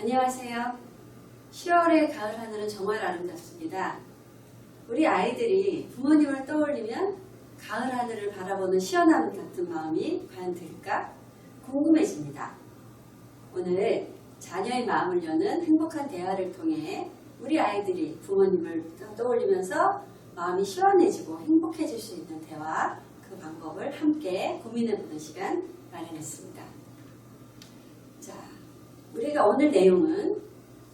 안녕하세요. 10월의 가을 하늘은 정말 아름답습니다. 우리 아이들이 부모님을 떠올리면 가을 하늘을 바라보는 시원함 같은 마음이 과연 들까 궁금해집니다. 오늘 자녀의 마음을 여는 행복한 대화를 통해 우리 아이들이 부모님을 떠올리면서 마음이 시원해지고 행복해질 수 있는 대화, 그 방법을 함께 고민해보는 시간 마련했습니다. 자, 우리가 오늘 내용은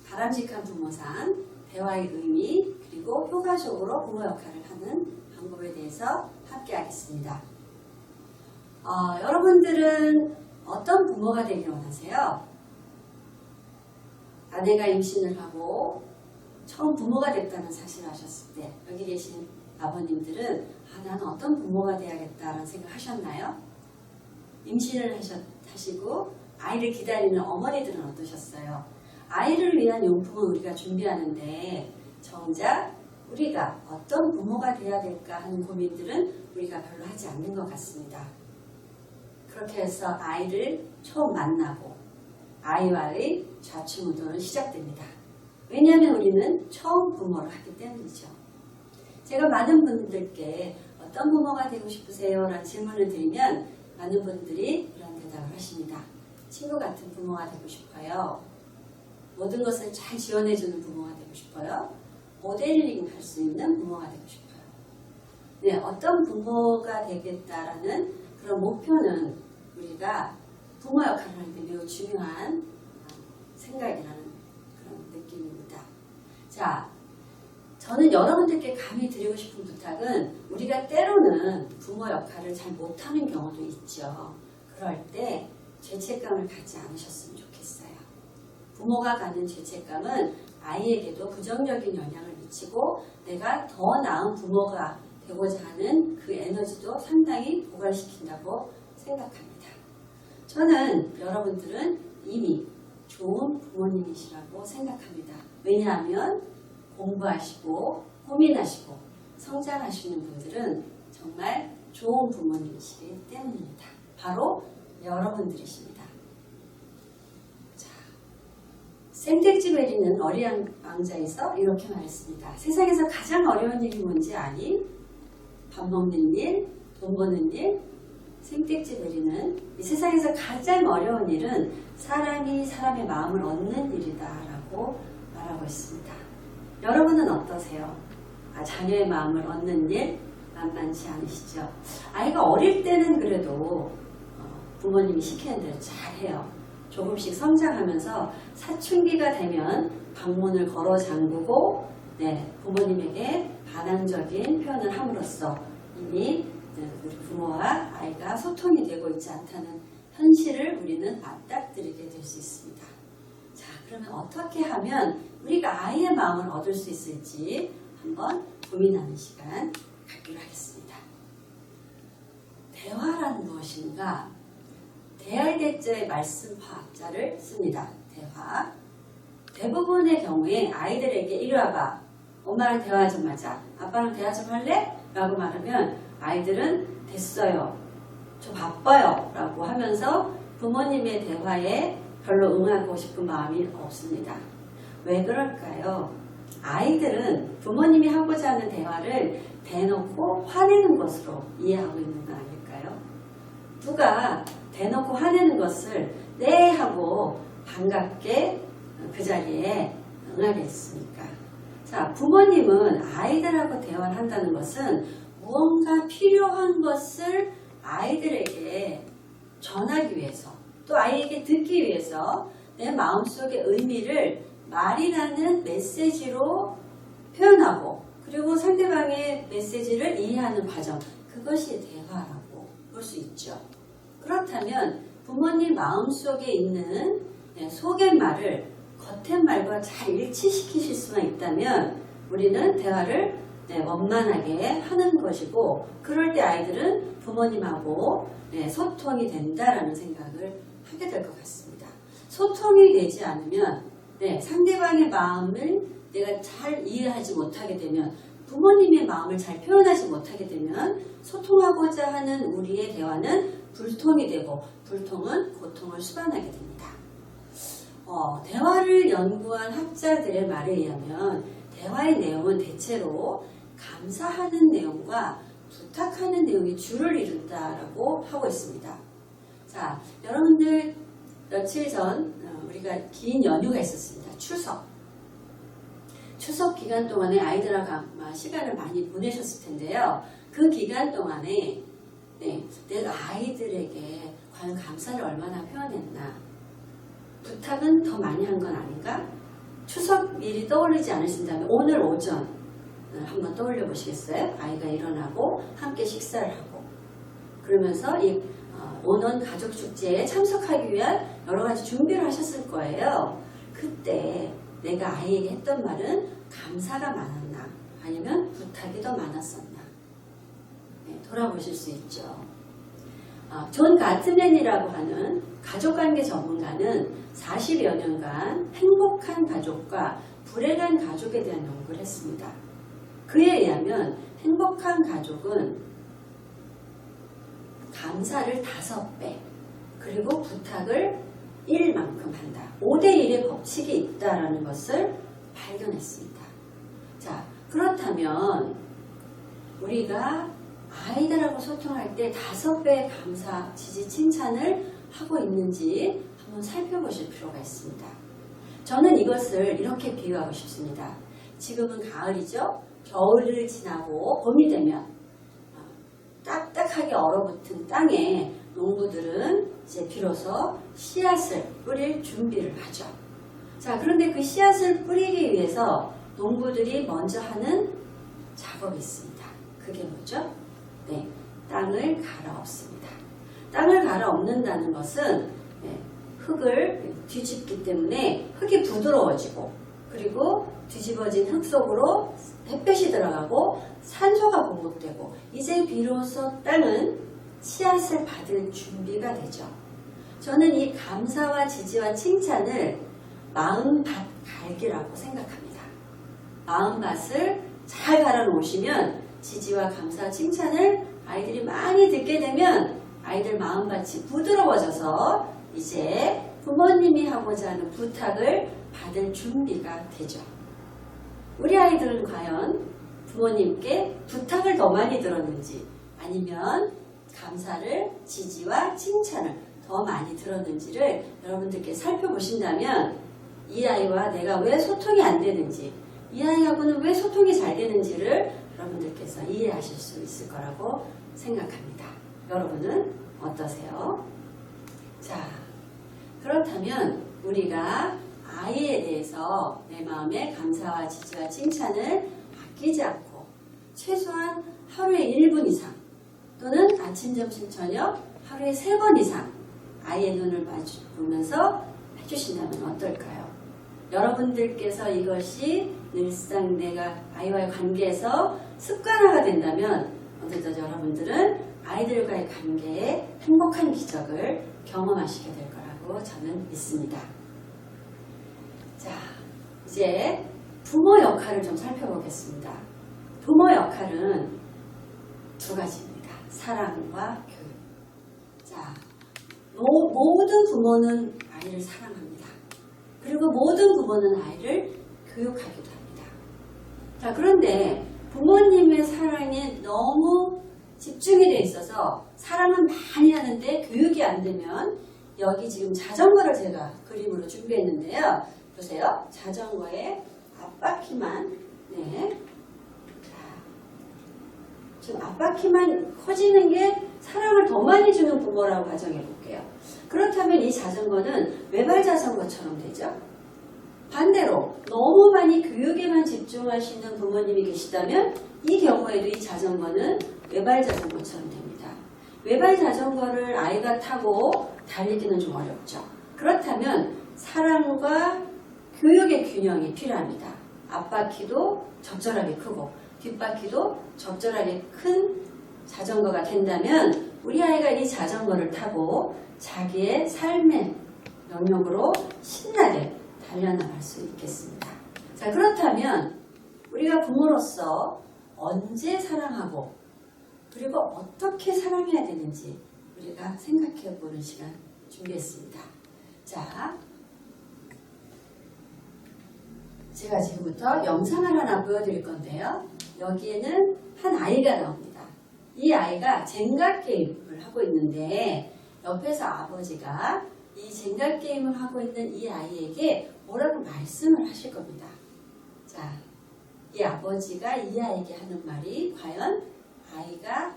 바람직한 부모상, 대화의 의미, 그리고 효과적으로 부모 역할을 하는 방법에 대해서 함께 하겠습니다. 여러분들은 어떤 부모가 되길 원하세요? 아내가 임신을 하고 처음 부모가 됐다는 사실을 아셨을 때 여기 계신 아버님들은 나는 어떤 부모가 돼야겠다라는 생각 하셨나요? 임신을 하시고 아이를 기다리는 어머니들은 어떠셨어요? 아이를 위한 용품을 우리가 준비하는데 정작 우리가 어떤 부모가 돼야 될까 하는 고민들은 우리가 별로 하지 않는 것 같습니다. 그렇게 해서 아이를 처음 만나고 아이와의 좌충우돌은 시작됩니다. 왜냐하면 우리는 처음 부모를 하기 때문이죠. 제가 많은 분들께 어떤 부모가 되고 싶으세요? 라는 질문을 드리면 많은 분들이 그런 대답을 하십니다. 친구 같은 부모가 되고 싶어요. 모든 것을 잘 지원해주는 부모가 되고 싶어요. 모델링 할 수 있는 부모가 되고 싶어요. 네, 어떤 부모가 되겠다라는 그런 목표는 우리가 부모 역할을 할 때 매우 중요한 생각이라는 그런 느낌입니다. 자, 저는 여러분들께 감히 드리고 싶은 부탁은 우리가 때로는 부모 역할을 잘 못하는 경우도 있죠. 그럴 때 죄책감을 갖지 않으셨으면 좋겠어요. 부모가 갖는 죄책감은 아이에게도 부정적인 영향을 미치고 내가 더 나은 부모가 되고자 하는 그 에너지도 상당히 고갈시킨다고 생각합니다. 저는 여러분들은 이미 좋은 부모님이시라고 생각합니다. 왜냐하면 공부하시고 고민하시고 성장하시는 분들은 정말 좋은 부모님이시기 때문입니다. 바로 여러분들이십니다. 자, 생텍쥐베리는 어린 왕자에서 이렇게 말했습니다. 세상에서 가장 어려운 일이 뭔지 아니? 밥 먹는 일, 돈 버는 일. 생텍쥐베리는 이 세상에서 가장 어려운 일은 사람이 사람의 마음을 얻는 일이다 라고 말하고 있습니다. 여러분은 어떠세요? 자녀의 마음을 얻는 일 만만치 않으시죠? 아이가 어릴 때는 그래도 부모님이 시키는 대로 잘해요. 조금씩 성장하면서 사춘기가 되면 방문을 걸어 잠그고 부모님에게 반항적인 표현을 함으로써 이미 우리 부모와 아이가 소통이 되고 있지 않다는 현실을 우리는 맞닥뜨리게 될 수 있습니다. 자, 그러면 어떻게 하면 우리가 아이의 마음을 얻을 수 있을지 한번 고민하는 시간 갖기로 하겠습니다. 대화란 무엇인가? 대할 대자의 말씀 화자를 씁니다. 대화. 대부분의 경우에 아이들에게 이리 와봐. 엄마랑 대화 좀 하자. 아빠랑 대화 좀 할래? 라고 말하면 아이들은 됐어요. 저 바빠요. 라고 하면서 부모님의 대화에 별로 응하고 싶은 마음이 없습니다. 왜 그럴까요? 아이들은 부모님이 하고자 하는 대화를 대놓고 화내는 것으로 이해하고 있는 거 아닐까요? 누가 대놓고 화내는 것을 네 하고 반갑게 그 자리에 응하겠습니까? 자, 부모님은 아이들하고 대화를 한다는 것은 무언가 필요한 것을 아이들에게 전하기 위해서 또 아이에게 듣기 위해서 내 마음속의 의미를 말이라는 메시지로 표현하고 그리고 상대방의 메시지를 이해하는 과정, 그것이 대화라고 볼 수 있죠. 그렇다면 부모님 마음속에 있는 속의말을 겉의말과 잘 일치시키실 수만 있다면 우리는 대화를 원만하게 하는 것이고 그럴 때 아이들은 부모님하고 소통이 된다라는 생각을 하게 될 것 같습니다. 소통이 되지 않으면 상대방의 마음을 내가 잘 이해하지 못하게 되면 부모님의 마음을 잘 표현하지 못하게 되면 소통하고자 하는 우리의 대화는 불통이 되고 불통은 고통을 수반하게 됩니다. 대화를 연구한 학자들의 말에 의하면 대화의 내용은 대체로 감사하는 내용과 부탁하는 내용이 주를 이룬다라고 하고 있습니다. 자, 여러분들 며칠 전 우리가 긴 연휴가 있었습니다. 추석 기간 동안에 아이들하고 아마 시간을 많이 보내셨을 텐데요. 그 기간 동안에 내가 아이들에게 과연 감사를 얼마나 표현했나, 부탁은 더 많이 한 건 아닌가? 추석 미리 떠오르지 않으신다면 오늘 오전 한번 떠올려 보시겠어요? 아이가 일어나고 함께 식사를 하고 그러면서 이 오는 가족 축제에 참석하기 위한 여러 가지 준비를 하셨을 거예요. 그때 내가 아이에게 했던 말은 감사가 많았나 아니면 부탁이 더 많았었나? 돌아보실 수 있죠. 존 가트맨이라고 하는 가족관계 전문가는 40여 년간 행복한 가족과 불행한 가족에 대한 연구를 했습니다. 그에 의하면 행복한 가족은 감사를 5배 그리고 부탁을 1만큼 한다. 5대1의 법칙이 있다는 것을 발견했습니다. 자, 그렇다면 우리가 아이들하고 소통할 때 5배의 감사, 지지, 칭찬을 하고 있는지 한번 살펴보실 필요가 있습니다. 저는 이것을 이렇게 비유하고 싶습니다. 지금은 가을이죠. 겨울을 지나고 봄이 되면 딱딱하게 얼어붙은 땅에 농부들은 이제 비로소 씨앗을 뿌릴 준비를 하죠. 자, 그런데 그 씨앗을 뿌리기 위해서 농부들이 먼저 하는 작업이 있습니다. 그게 뭐죠? 땅을 갈아엎습니다. 땅을 갈아엎는다는 것은 흙을 뒤집기 때문에 흙이 부드러워지고 그리고 뒤집어진 흙 속으로 햇볕이 들어가고 산소가 공급되고 이제 비로소 땅은 씨앗을 받을 준비가 되죠. 저는 이 감사와 지지와 칭찬을 마음밭 갈기라고 생각합니다. 마음밭을 잘 갈아 놓으시면 지지와 감사, 칭찬을 아이들이 많이 듣게 되면 아이들 마음밭이 부드러워져서 이제 부모님이 하고자 하는 부탁을 받을 준비가 되죠. 우리 아이들은 과연 부모님께 부탁을 더 많이 들었는지 아니면 감사를, 지지와 칭찬을 더 많이 들었는지를 여러분들께 살펴보신다면 이 아이와 내가 왜 소통이 안 되는지, 이 아이하고는 왜 소통이 잘 되는지를 여러분들께서 이해하실 수 있을 거라고 생각합니다. 여러분은 어떠세요? 자, 그렇다면 우리가 아이에 대해서 내 마음에 감사와 지지와 칭찬을 아끼지 않고 최소한 하루에 1분 이상 또는 아침, 점심, 저녁 하루에 3번 이상 아이의 눈을 마주보면서 해주신다면 어떨까요? 여러분들께서 이것이 늘상 내가 아이와의 관계에서 습관화가 된다면 어느덧 여러분들은 아이들과의 관계에 행복한 기적을 경험하시게 될 거라고 저는 믿습니다. 자, 이제 부모 역할을 좀 살펴보겠습니다. 부모 역할은 2가지입니다. 사랑과 교육. 자, 모든 부모는 아이를 사랑합니다. 그리고 모든 부모는 아이를 교육하기도 합니다. 자, 그런데 부모님의 사랑에 너무 집중이 돼 있어서 사랑은 많이 하는데 교육이 안 되면 여기 지금 자전거를 제가 그림으로 준비했는데요. 보세요. 자전거에 앞바퀴만 지금 앞바퀴만 커지는 게 사랑을 더 많이 주는 부모라고 가정해 볼게요. 그렇다면 이 자전거는 외발 자전거처럼 되죠. 반대로 너무 많이 교육에만 집중하시는 부모님이 계시다면 이 경우에도 이 자전거는 외발 자전거처럼 됩니다. 외발 자전거를 아이가 타고 달리기는 좀 어렵죠. 그렇다면 사랑과 교육의 균형이 필요합니다. 앞바퀴도 적절하게 크고 뒷바퀴도 적절하게 큰 자전거가 된다면 우리 아이가 이 자전거를 타고 자기의 삶의 영역으로 신나게 달려나갈 수 있겠습니다. 자, 그렇다면 우리가 부모로서 언제 사랑하고 그리고 어떻게 사랑해야 되는지 우리가 생각해 보는 시간 준비했습니다. 자, 제가 지금부터 영상을 하나 보여드릴 건데요. 여기에는 한 아이가 나옵니다. 이 아이가 젠가 게임을 하고 있는데 옆에서 아버지가 이 젠가 게임을 하고 있는 이 아이에게 뭐라고 말씀을 하실 겁니다. 자, 이 아버지가 이 아이에게 하는 말이 과연 아이가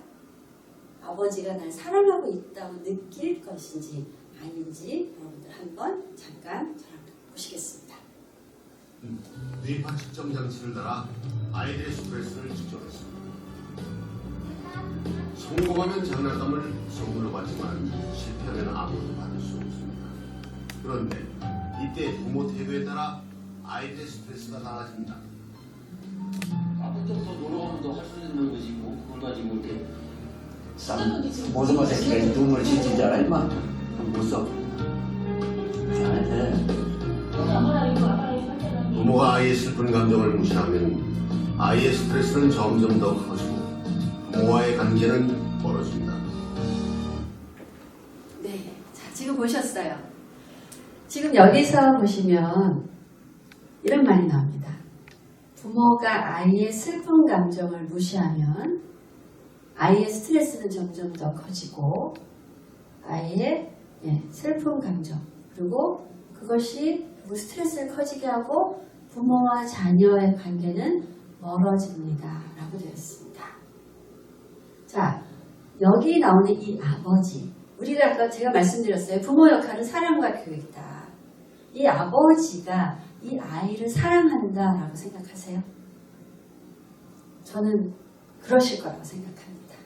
아버지가 날 사랑하고 있다고 느낄 것인지 아닌지 여러분들 한번 잠깐 저랑 보시겠습니다. 뇌파 측정 장치를 달아 아이들의 스트레스를 측정했습니다. 성공하면 장난감을 선물로 받지만 실패하면 아무것도 받을 수 없습니다. 그런데 이때 부모 태도에 따라 아이들의 스트레스가 달라집니다. 앞으로 더 놀아가면서 할 수 있는 것이 뭐 그걸 가지고 이렇게 모든 것에 걔 눈물 씻지 잖아 임마. 무서. 잘해. 부모가 아이의 슬픈 감정을 무시하면 아이의 스트레스는 점점 더 커지고 부모와의 관계는 멀어집니다. 네, 자 지금 보셨어요. 지금 여기서 보시면 이런 말이 나옵니다. 부모가 아이의 슬픈 감정을 무시하면 아이의 스트레스는 점점 더 커지고 아이의 슬픈 감정 그리고 그것이 스트레스를 커지게 하고 부모와 자녀의 관계는 멀어집니다. 라고 되어 있습니다. 자, 여기 나오는 이 아버지 우리가 아까 제가 말씀드렸어요. 부모 역할은 사랑과 교육이다. 이 아버지가 이 아이를 사랑한다 라고 생각하세요? 저는 그러실 거라고 생각합니다.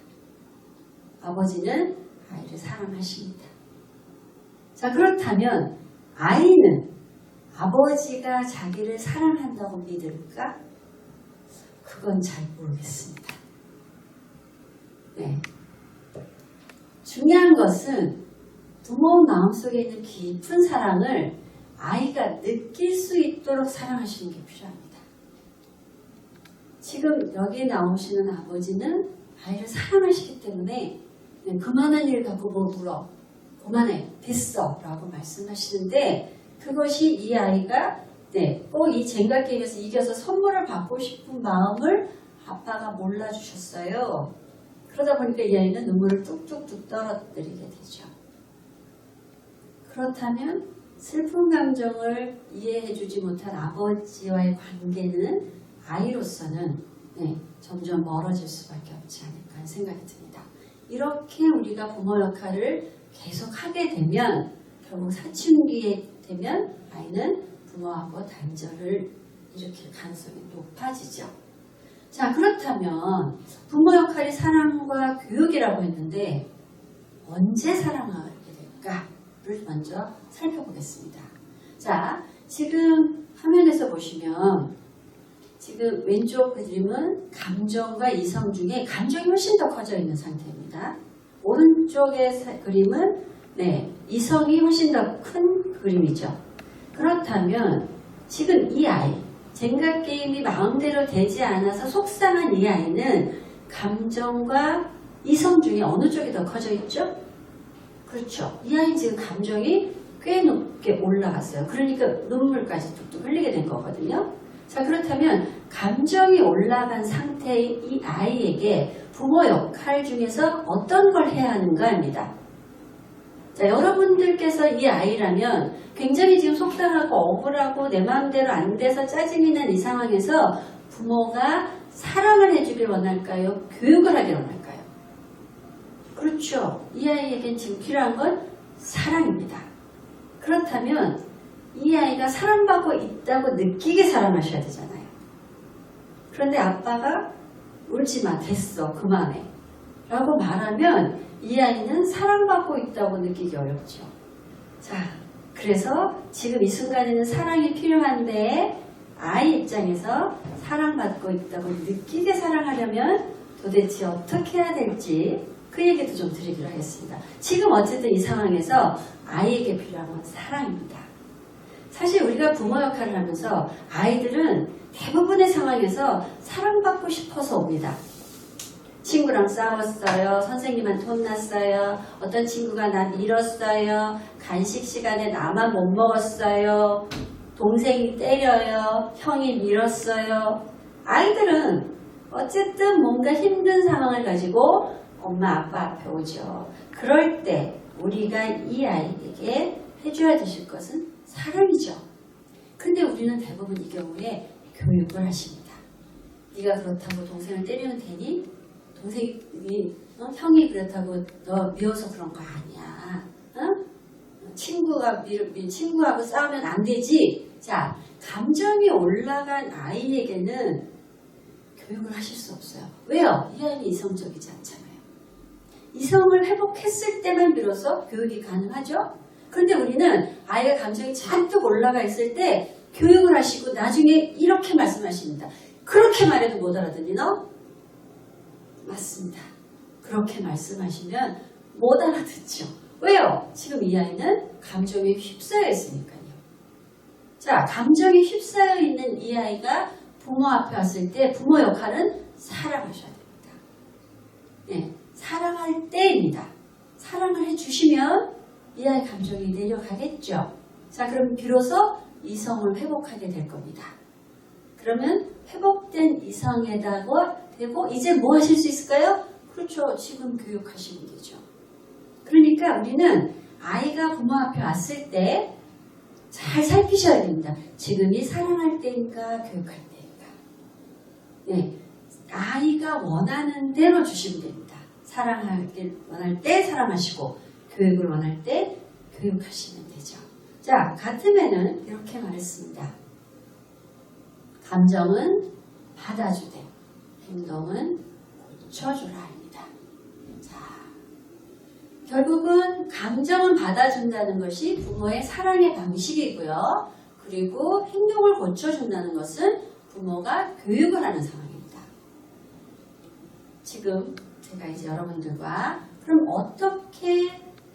아버지는 아이를 사랑하십니다. 자, 그렇다면 아이는 아버지가 자기를 사랑한다고 믿을까? 그건 잘 모르겠습니다. 네. 중요한 것은 부모 마음속에 있는 깊은 사랑을 아이가 느낄 수 있도록 사랑하시는 게 필요합니다. 지금 여기에 나오시는 아버지는 아이를 사랑하시기 때문에 그만한 일 갖고 뭐 물어. 그만해. 됐어. 라고 말씀하시는데 그것이 이 아이가 꼭 이 젠가 게임에서 이겨서 선물을 받고 싶은 마음을 아빠가 몰라주셨어요. 그러다 보니까 이 아이는 눈물을 뚝뚝뚝 떨어뜨리게 되죠. 그렇다면 슬픈 감정을 이해해주지 못한 아버지와의 관계는 아이로서는 점점 멀어질 수밖에 없지 않을까 하는 생각이 듭니다. 이렇게 우리가 부모 역할을 계속 하게 되면 결국 사춘기에 되면 아이는 부모하고 단절을 일으킬 가능성이 높아지죠. 자, 그렇다면 부모 역할이 사랑과 교육이라고 했는데 언제 사랑하게 될까를 먼저 살펴보겠습니다. 자, 지금 화면에서 보시면 지금 왼쪽 그림은 감정과 이성 중에 감정이 훨씬 더 커져 있는 상태입니다. 오른쪽의 그림은 이성이 훨씬 더 큰 그림이죠. 그렇다면 지금 이 아이, 젠가 게임이 마음대로 되지 않아서 속상한 이 아이는 감정과 이성 중에 어느 쪽이 더 커져 있죠? 그렇죠. 이 아이는 지금 감정이 꽤 높게 올라갔어요. 그러니까 눈물까지 뚝뚝 흘리게 된 거거든요. 자, 그렇다면 감정이 올라간 상태의 이 아이에게 부모 역할 중에서 어떤 걸 해야 하는가 합니다. 자, 여러분들께서 이 아이라면 굉장히 지금 속상하고 억울하고 내 마음대로 안 돼서 짜증이 난 이 상황에서 부모가 사랑을 해주길 원할까요? 교육을 하길 원할까요? 그렇죠. 이 아이에겐 지금 필요한 건 사랑입니다. 그렇다면 이 아이가 사랑받고 있다고 느끼게 사랑하셔야 되잖아요. 그런데 아빠가 울지마, 됐어, 그만해 라고 말하면 이 아이는 사랑받고 있다고 느끼기 어렵죠. 자, 그래서 지금 이 순간에는 사랑이 필요한데 아이 입장에서 사랑받고 있다고 느끼게 사랑하려면 도대체 어떻게 해야 될지 그 얘기도 좀 드리기로 하겠습니다. 지금 어쨌든 이 상황에서 아이에게 필요한 건 사랑입니다. 사실 우리가 부모 역할을 하면서 아이들은 대부분의 상황에서 사랑받고 싶어서 옵니다. 친구랑 싸웠어요. 선생님한테 혼났어요. 어떤 친구가 나 밀었어요. 간식 시간에 나만 못 먹었어요. 동생이 때려요, 형이 밀었어요. 아이들은 어쨌든 뭔가 힘든 상황을 가지고 엄마 아빠 앞에 오죠. 그럴 때 우리가 이 아이에게 해줘야 되실 것은 사랑이죠. 근데 우리는 대부분 이 경우에 교육을 하십니다. 네가 그렇다고 동생을 때리면 되니? 동생이 형이 그렇다고 너 미워서 그런 거 아니야. 친구하고 싸우면 안 되지. 자, 감정이 올라간 아이에게는 교육을 하실 수 없어요. 왜요? 이 아이는 이성적이지 않잖아요. 이성을 회복했을 때만 비로소 교육이 가능하죠. 그런데 우리는 아이가 감정이 잔뜩 올라가 있을 때 교육을 하시고 나중에 이렇게 말씀하십니다. 그렇게 말해도 못 알아듣니 너? 맞습니다. 그렇게 말씀하시면 못 알아듣죠. 왜요? 지금 이 아이는 감정에 휩싸여 있으니까요. 자, 감정에 휩싸여 있는 이 아이가 부모 앞에 왔을 때 부모 역할은 사랑하셔야 됩니다. 네, 사랑할 때입니다. 사랑을 해주시면 이 아이 감정이 내려가겠죠. 자, 그럼 비로소 이성을 회복하게 될 겁니다. 그러면 회복된 이성에다가 되고 이제 뭐 하실 수 있을까요? 그렇죠. 지금 교육하시면 되죠. 그러니까 우리는 아이가 부모 앞에 왔을 때 잘 살피셔야 됩니다. 지금이 사랑할 때인가 교육할 때인가. 네, 아이가 원하는 대로 주시면 됩니다. 사랑하길 원할 때 사랑하시고 교육을 원할 때 교육하시면 되죠. 자, 같음에는 이렇게 말했습니다. 감정은 받아주되 행동은 고쳐주라 합니다. 자, 결국은 감정은 받아준다는 것이 부모의 사랑의 방식이고요. 그리고 행동을 고쳐준다는 것은 부모가 교육을 하는 상황입니다. 지금 제가 이제 여러분들과 그럼 어떻게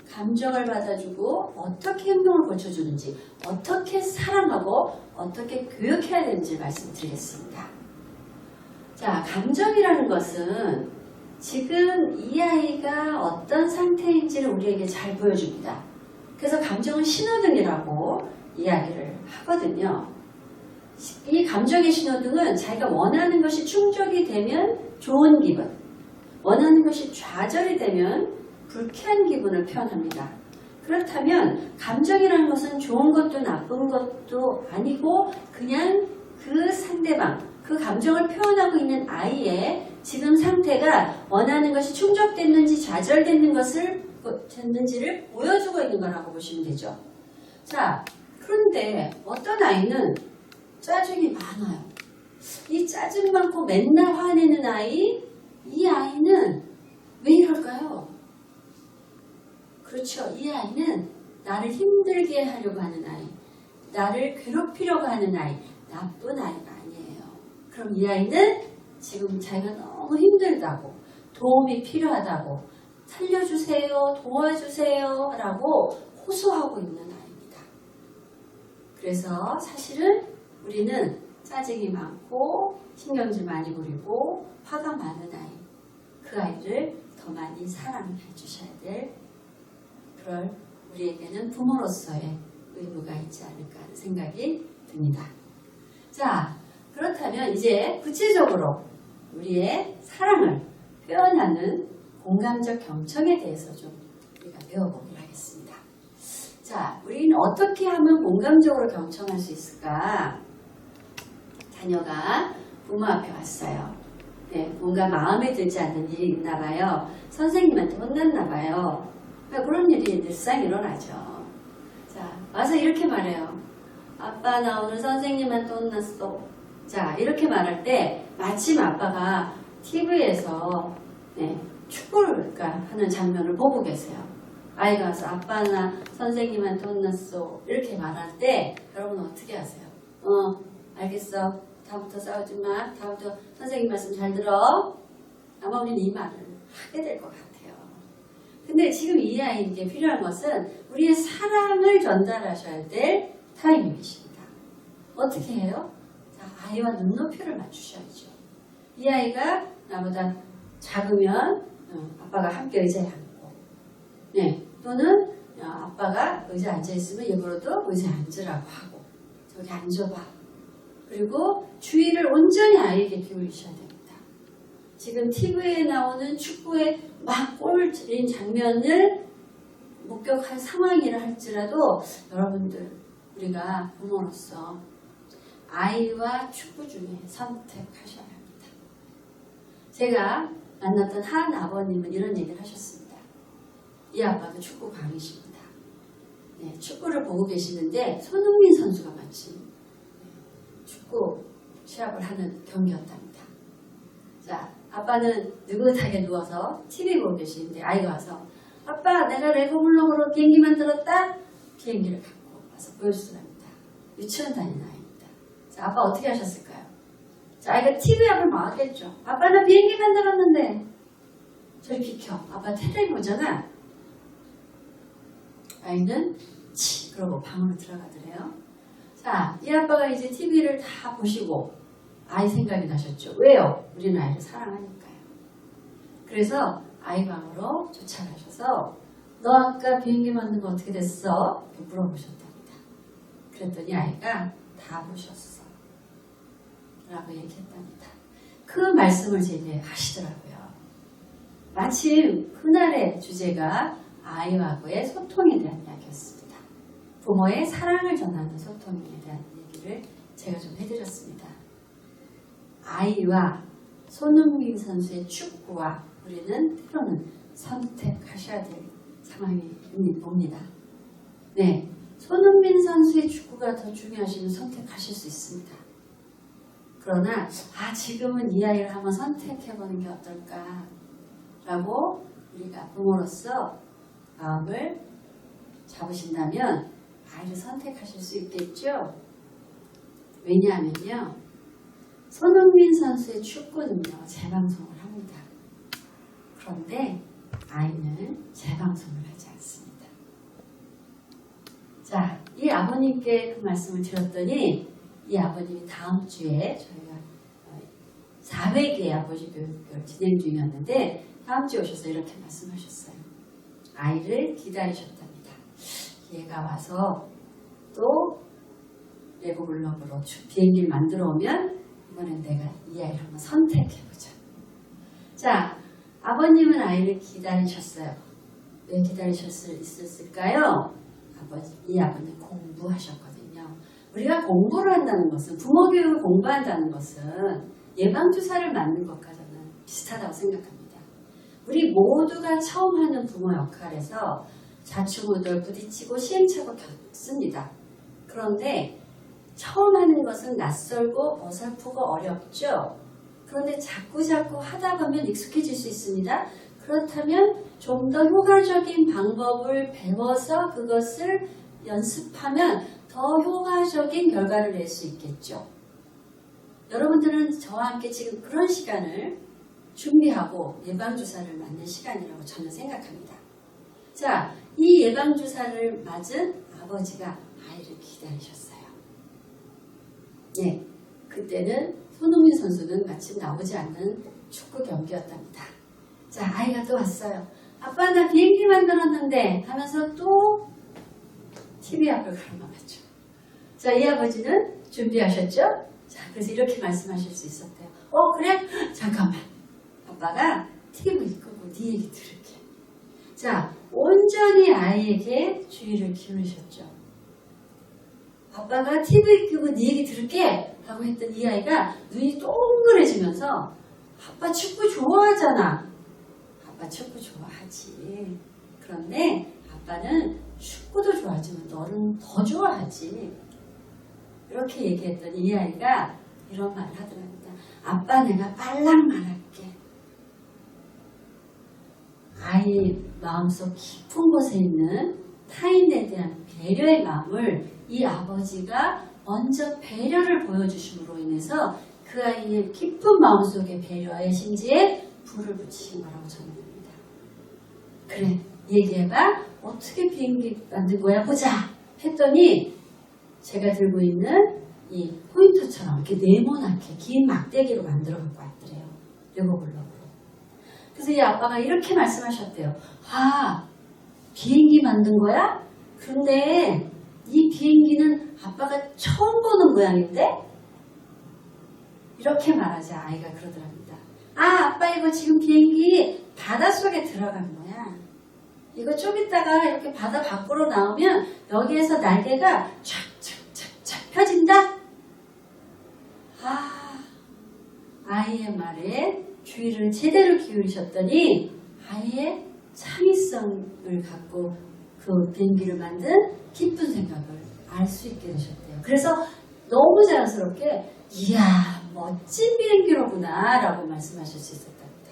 감정을 받아주고 어떻게 행동을 고쳐주는지 어떻게 사랑하고 어떻게 교육해야 되는지 말씀드리겠습니다. 자, 감정이라는 것은 지금 이 아이가 어떤 상태인지를 우리에게 잘 보여줍니다. 그래서 감정은 신호등이라고 이야기를 하거든요. 이 감정의 신호등은 자기가 원하는 것이 충족이 되면 좋은 기분, 원하는 것이 좌절이 되면 불쾌한 기분을 표현합니다. 그렇다면 감정이라는 것은 좋은 것도 나쁜 것도 아니고 그냥 그 상대방, 그 감정을 표현하고 있는 아이의 지금 상태가 원하는 것이 충족됐는지 좌절됐는지를 보여주고 있는 거라고 보시면 되죠. 자, 그런데 어떤 아이는 짜증이 많아요. 이 짜증 많고 맨날 화내는 아이, 이 아이는 왜 이럴까요? 그렇죠. 이 아이는 나를 힘들게 하려고 하는 아이, 나를 괴롭히려고 하는 아이, 나쁜 아이가 아니에요. 그럼 이 아이는 지금 자기가 너무 힘들다고, 도움이 필요하다고, 살려주세요, 도와주세요 라고 호소하고 있는 아이입니다. 그래서 사실은 우리는 짜증이 많고 신경질 많이 부리고 화가 많은 아이, 그 아이를 더 많이 사랑해 주셔야 될 그럴 우리에게는 부모로서의 의무가 있지 않을까 하는 생각이 듭니다. 자, 그렇다면 이제 구체적으로 우리의 사랑을 표현하는 공감적 경청에 대해서 좀 우리가 배워보기로 하겠습니다. 자, 우리는 어떻게 하면 공감적으로 경청할 수 있을까? 자녀가 부모 앞에 왔어요. 네, 뭔가 마음에 들지 않는 일이 있나 봐요. 선생님한테 혼났나 봐요. 그런 일이 늘상 일어나죠. 자, 와서 이렇게 말해요. 아빠, 나 오늘 선생님한테 혼났어. 자, 이렇게 말할 때 마침 아빠가 TV에서 축구를 하는 장면을 보고 계세요. 아이가 와서 아빠, 나 선생님한테 혼났어. 이렇게 말할 때 여러분 어떻게 하세요? 알겠어. 다음부터 싸우지 마. 다음부터 선생님 말씀 잘 들어. 아마 우리는 이 말을 하게 될 것 같아요. 근데 지금 이 아이에게 필요한 것은 우리의 사랑을 전달하셔야 될 타이밍이십니다. 어떻게 해요? 자, 아이와 눈높이를 맞추셔야죠. 이 아이가 나보다 작으면 아빠가 함께 의자에 앉고, 또는 아빠가 의자에 앉아있으면 일부러도 의자에 앉으라고 하고. 저기 앉아봐. 그리고 주의를 온전히 아이에게 기울이셔야 됩니다. 지금 TV에 나오는 축구에 막 골을 들인 장면을 목격할 상황이라 할지라도 여러분들 우리가 부모로서 아이와 축구 중에 선택하셔야 합니다. 제가 만났던 한 아버님은 이런 얘기를 하셨습니다. 이 아빠도 축구 광이십니다. 네, 축구를 보고 계시는데 손흥민 선수가 마침 축구 시합을 하는 경기였답니다. 자, 아빠는 느긋하게 누워서 TV 보고 계시는데 아이가 와서 아빠 내가 레고 블록으로 비행기 만들었다. 비행기를 갖고 와서 보여주더랍니다. 유치원 다니는 아이입니다. 자, 아빠 어떻게 하셨을까요? 자, 아이가 TV 앞을 막았겠죠. 아빠 나 비행기 만들었는데. 저리 비켜. 아빠 텔레비 보잖아. 아이는 치 그러고 방으로 들어가더래요. 자, 이 아빠가 이제 TV를 다 보시고 아이 생각이 나셨죠. 왜요? 우리는 아이를 사랑하니까요. 그래서 아이 방으로 쫓아가셔서 너 아까 비행기 만든 거 어떻게 됐어? 이렇게 물어보셨답니다. 그랬더니 아이가 다 보셨어 라고 얘기했답니다. 그 말씀을 제게 하시더라고요. 마침 그날의 주제가 아이와의 소통에 대한 이야기였습니다. 부모의 사랑을 전하는 소통에 대한 얘기를 제가 좀 해드렸습니다. 아이와 손흥민 선수의 축구와 우리는 때로는 선택하셔야 될 상황이 봅니다. 네, 손흥민 선수의 축구가 더 중요하시면 선택하실 수 있습니다. 그러나 지금은 이 아이를 한번 선택해보는 게 어떨까 라고 우리가 부모로서 마음을 잡으신다면 아이를 선택하실 수 있겠죠. 왜냐하면요, 손흥민 선수의 축구는요 재방송을 합니다. 그런데 아이는 재방송을 하지 않습니다. 자, 이 아버님께 그 말씀을 드렸더니 이 아버님이 다음 주에 저희가 4회기의 아버지 교육을 진행 중이었는데 다음 주에 오셔서 이렇게 말씀하셨어요. 아이를 기다리셨답니다. 얘가 와서 또 레고 블록으로 비행기를 만들어 오면 이번엔 내가 이 아이를 한번 선택해보자. 자, 아버님은 아이를 기다리셨어요. 왜 기다리셨을까요? 이 아버님 공부하셨거든요. 우리가 공부를 한다는 것은, 부모 교육을 공부한다는 것은 예방주사를 맞는 것과 저는 비슷하다고 생각합니다. 우리 모두가 처음 하는 부모 역할에서 좌충우돌 부딪히고 시행착오 겪습니다. 그런데 처음 하는 것은 낯설고 어설프고 어렵죠. 그런데 자꾸자꾸 하다 보면 익숙해질 수 있습니다. 그렇다면 좀 더 효과적인 방법을 배워서 그것을 연습하면 더 효과적인 결과를 낼 수 있겠죠. 여러분들은 저와 함께 지금 그런 시간을 준비하고 예방주사를 맞는 시간이라고 저는 생각합니다. 자, 이 예방주사를 맞은 아버지가 아이를 기다리셨어요. 네, 그때는 손흥민 선수는 마침 나오지 않는 축구 경기였답니다. 자, 아이가 또 왔어요. 아빠 나 비행기 만들었는데 하면서 또 TV 앞을 가로막았죠. 자, 이 아버지는 준비하셨죠? 자, 그래서 이렇게 말씀하실 수 있었대요. 그래? 잠깐만. 아빠가 TV 끄고 네 얘기 들을게. 자, 온전히 아이에게 주의를 기울이셨죠. 아빠가 TV 끄고 네 얘기 들을게 하고 했던 이 아이가 눈이 동그래지면서 아빠 축구 좋아하잖아. 아빠 축구 좋아하지. 그런데 아빠는 축구도 좋아하지만 너는 더 좋아하지. 이렇게 얘기했더니 이 아이가 이런 말을 하더랍니다. 아빠 내가 빨랑 말할게. 아이 마음속 깊은 곳에 있는 타인에 대한 배려의 마음을 이 아버지가 먼저 배려를 보여주심으로 인해서 그 아이의 깊은 마음속의 배려의 심지에 불을 붙이신 거라고 저는 봅니다. 그래, 얘기해봐. 어떻게 비행기 만든 거야? 보자. 했더니 제가 들고 있는 이 포인터처럼 이렇게 네모나게 긴 막대기로 만들어 갖고 왔더래요. 레고 블록으로. 그래서 이 아빠가 이렇게 말씀하셨대요. 비행기 만든 거야? 근데 이 비행기는 아빠 아빠가 처음 보는 모양인데? 이렇게 말하자 아이가 그러더랍니다. 아, 아빠 이거 지금 비행기 바닷속에 들어간 거야. 이거 좀 있다가 이렇게 바다 밖으로 나오면 여기에서 날개가 촥촥촥촥 펴진다? 아이의 말에 주의를 제대로 기울이셨더니 아이의 창의성을 갖고 그 비행기를 만든 기쁜 생각을 알 수 있게 되셨대요. 그래서 너무 자연스럽게 이야 멋진 비행기로구나 라고 말씀하실 수 있었답니다.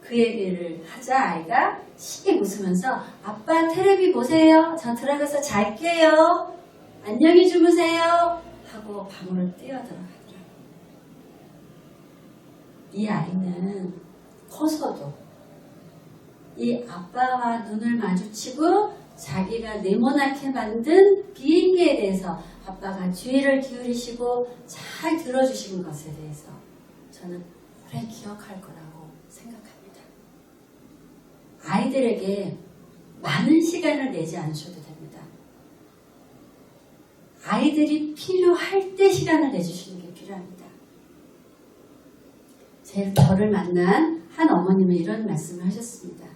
그 얘기를 하자 아이가 시게 웃으면서 아빠 텔레비 보세요. 저 들어가서 잘게요. 안녕히 주무세요. 하고 방으로 뛰어들어가더라고요. 이 아이는 커서도 이 아빠와 눈을 마주치고 자기가 네모나게 만든 비행기에 대해서 아빠가 주의를 기울이시고 잘 들어주신 것에 대해서 저는 오래 기억할 거라고 생각합니다. 아이들에게 많은 시간을 내지 않으셔도 됩니다. 아이들이 필요할 때 시간을 내주시는 게 필요합니다. 저를 만난 한 어머님은 이런 말씀을 하셨습니다.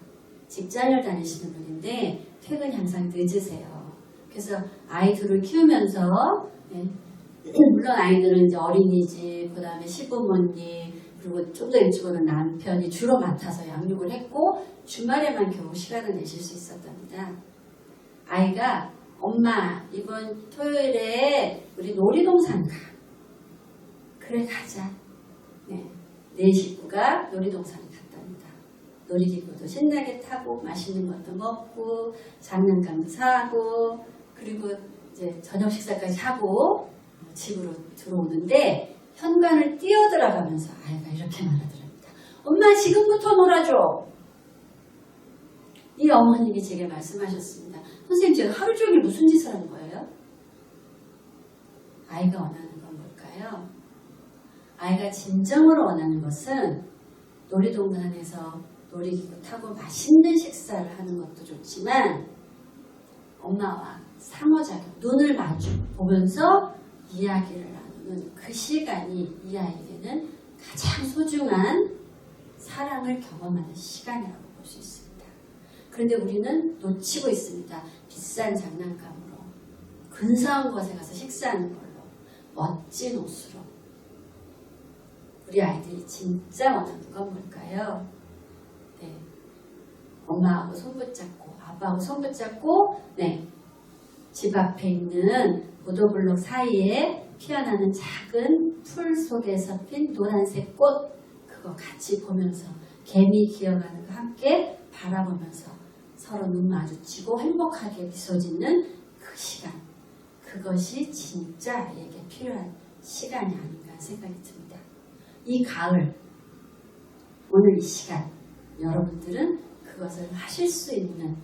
직장을 다니시는 분인데 퇴근이 항상 늦으세요. 그래서 아이들을 키우면서 물론 아이들은 이제 어린이집, 그 다음에 시부모님, 그리고 좀 더 일찍으로는 남편이 주로 맡아서 양육을 했고 주말에만 겨우 시간을 내실 수 있었답니다. 아이가 엄마 이번 토요일에 우리 놀이동산 가. 그래 가자. 네 식구가 놀이동산에 갔답니다. 놀이기구도 신나게 타고 맛있는 것도 먹고 장난감도 사고 그리고 이제 저녁 식사까지 하고 집으로 들어오는데 현관을 뛰어들어가면서 아이가 이렇게 말하더랍니다. 엄마 지금부터 놀아줘. 이 어머님이 제게 말씀하셨습니다. 선생님 제가 하루 종일 무슨 짓을 한 거예요? 아이가 원하는 건 뭘까요? 아이가 진정으로 원하는 것은 놀이동산에서 놀이기구 타고 맛있는 식사를 하는 것도 좋지만 엄마와 상호작용, 눈을 마주 보면서 이야기를 나누는 그 시간이 이 아이에게는 가장 소중한 사랑을 경험하는 시간이라고 볼 수 있습니다. 그런데 우리는 놓치고 있습니다. 비싼 장난감으로, 근사한 곳에 가서 식사하는 걸로, 멋진 옷으로. 우리 아이들이 진짜 원하는 건 뭘까요? 네, 엄마하고 손 붙잡고 아빠하고 손 붙잡고 집 앞에 있는 보도블록 사이에 피어나는 작은 풀 속에서 핀 노란색 꽃 그거 같이 보면서 개미 기어가는 거 함께 바라보면서 서로 눈 마주치고 행복하게 미소 짓는 그 시간 그것이 진짜 아이에게 필요한 시간이 아닌가 생각이 듭니다. 이 가을, 오늘 이 시간, 여러분들은 그것을 하실 수 있는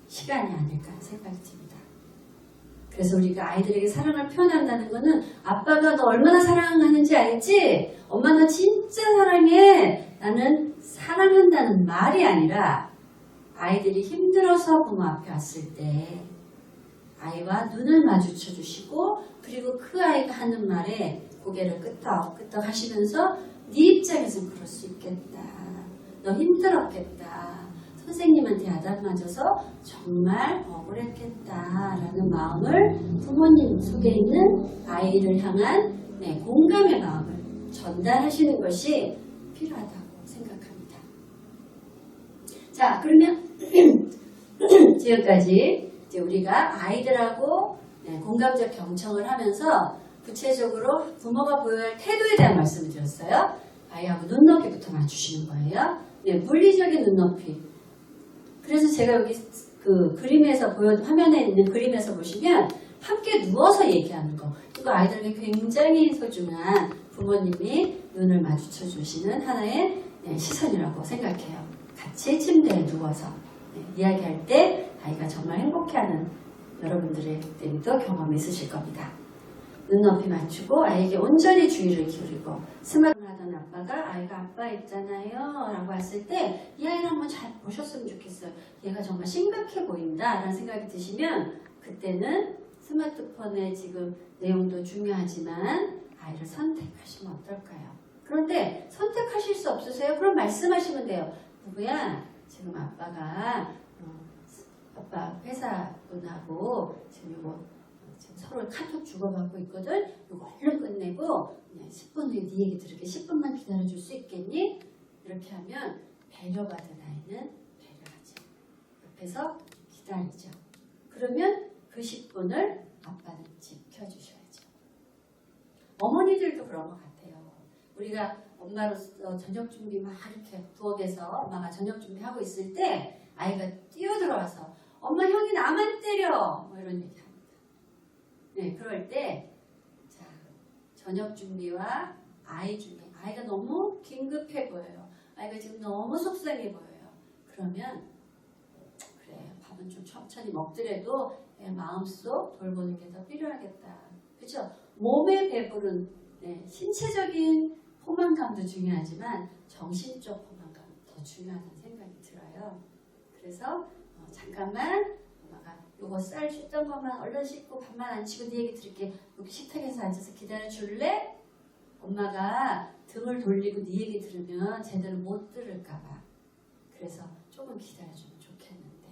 시간이 아닐까 생각이 듭니다. 그래서 우리가 아이들에게 사랑을 표현한다는 것은 아빠가 너 얼마나 사랑하는지 알지? 엄마 너 진짜 사랑해. 나는 사랑한다는 말이 아니라 아이들이 힘들어서 부모 앞에 왔을 때 아이와 눈을 마주쳐 주시고 그리고 그 아이가 하는 말에 고개를 끄덕끄덕 하시면서 네 입장에서는 그럴 수 있겠다. 너 힘들었겠다. 선생님한테 야단 맞아서 정말 억울했겠다. 라는 마음을 부모님 속에 있는 아이를 향한 공감의 마음을 전달하시는 것이 필요하다고 생각합니다. 자, 그러면 지금까지 이제 우리가 아이들하고 공감적 경청을 하면서 구체적으로 부모가 보여야 할 태도에 대한 말씀을 드렸어요. 아이하고 눈높이부터 맞추시는 거예요. 물리적인 눈높이. 그래서 제가 여기 그 그림에서 화면에 있는 그림에서 보시면 함께 누워서 얘기하는 거. 이거 아이들에게 굉장히 소중한 부모님이 눈을 마주쳐 주시는 하나의 시선이라고 생각해요. 같이 침대에 누워서 이야기할 때 아이가 정말 행복해하는 여러분들에게도 경험이 있으실 겁니다. 눈높이 맞추고 아이에게 온전히 주의를 기울이고 스마트폰 하던 아빠가 아이가 아빠 있잖아요 라고 했을 때 이 아이를 한번 잘 보셨으면 좋겠어요. 얘가 정말 심각해 보인다 라는 생각이 드시면 그때는 스마트폰의 지금 내용도 중요하지만 아이를 선택하시면 어떨까요? 그런데 선택하실 수 없으세요? 그럼 말씀하시면 돼요. 누구야? 지금 아빠가 아빠 회사분하고 지금 이거 지금 서로 카톡 주고받고 있거든. 이거 얼른 끝내고 그냥 10분 후에 네 얘기 들을게. 10분만 기다려줄 수 있겠니? 이렇게 하면 배려받은 아이는 배려하죠. 옆에서 기다리죠. 그러면 그 10분을 아빠는 지켜주셔야죠. 어머니들도 그런 것 같아요. 우리가 엄마로서 저녁 준비 막 이렇게 부엌에서 엄마가 저녁 준비하고 있을 때 아이가 뛰어들어와서 엄마 형이 나만 때려! 뭐 이런 얘기 합니다. 네, 그럴 때 자, 저녁 준비와 아이 준비 아이가 너무 긴급해 보여요. 아이가 지금 너무 속상해 보여요. 그러면 그래 밥은 좀 천천히 먹더라도 마음속 돌보는 게 더 필요하겠다. 그렇죠? 몸의 배부른 신체적인 포만감도 중요하지만 정신적 포만감 더 중요하다는 생각이 들어요. 그래서 잠깐만 엄마가 요거 쌀 씻던 것만 얼른 씻고 밥만 안 치고 네 얘기 들을게. 여기 식탁에서 앉아서 기다려 줄래? 엄마가 등을 돌리고 네 얘기 들으면 제대로 못 들을까봐. 그래서 조금 기다려주면 좋겠는데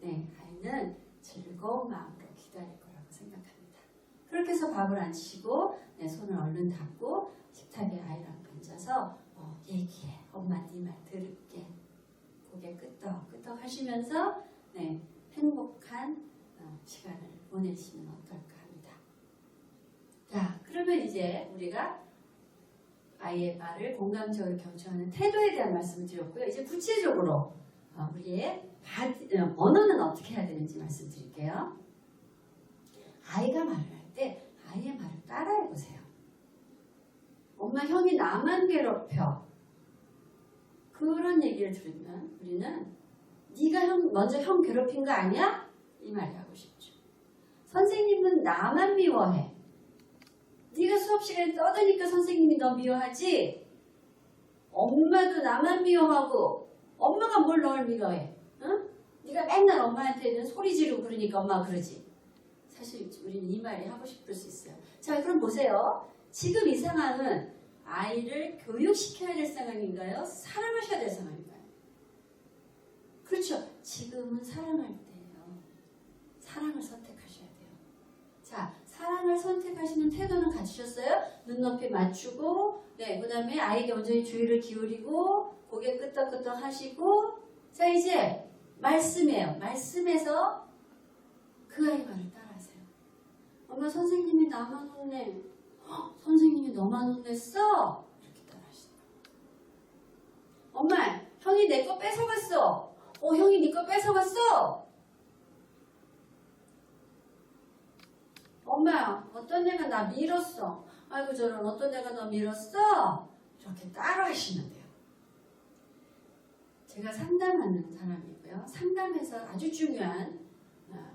네, 아이는 즐거운 마음으로 기다릴 거라고 생각합니다. 그렇게 해서 밥을 안 치고 손을 얼른 닦고 식탁에 아이랑 앉아서 얘기해. 엄마 네 말 들을게. 고개 끄덕끄덕 하시면서 행복한 시간을 보내시면 어떨까 합니다. 자, 그러면 이제 우리가 아이의 말을 공감적으로 경청하는 태도에 대한 말씀을 드렸고요. 이제 구체적으로 우리의 언어는 어떻게 해야 되는지 말씀드릴게요. 아이가 말을 할 때 아이의 말을 따라해 보세요. 엄마 형이 나만 괴롭혀. 그런 얘기를 들으면 우리는 네가 먼저 형 괴롭힌 거 아니야? 이 말이 하고 싶죠. 선생님은 나만 미워해. 네가 수업 시간에 떠드니까 선생님이 너 미워하지. 엄마도 나만 미워하고 엄마가 뭘 널 미워해? 응? 네가 맨날 엄마한테는 소리 지르고 그러니까 엄마가 그러지. 사실 우리는 이 말이 하고 싶을 수 있어요. 자, 그럼 보세요. 지금 이 상황은 아이를 교육시켜야 될 상황인가요? 사랑하셔야 될 상황인가요? 그렇죠. 지금은 사랑할 때예요. 사랑을 선택하셔야 돼요. 자, 사랑을 선택하시는 태도는 갖추셨어요? 눈높이 맞추고, 그 다음에 아이에게 온전히 주의를 기울이고, 고개 끄덕끄덕 하시고, 자, 이제 말씀이에요. 말씀에서 그 아이 말을 따라하세요. 엄마, 선생님이 나만 혼내. 선생님이 너만 혼냈어? 이렇게 따라하시는 거예요. 엄마, 형이 내 거 뺏어갔어. 형이 네 거 뺏어갔어. 엄마, 어떤 애가 나 밀었어. 아이고 저런 어떤 애가 너 밀었어. 이렇게 따라하시면 돼요. 제가 상담하는 사람이고요. 상담에서 아주 중요한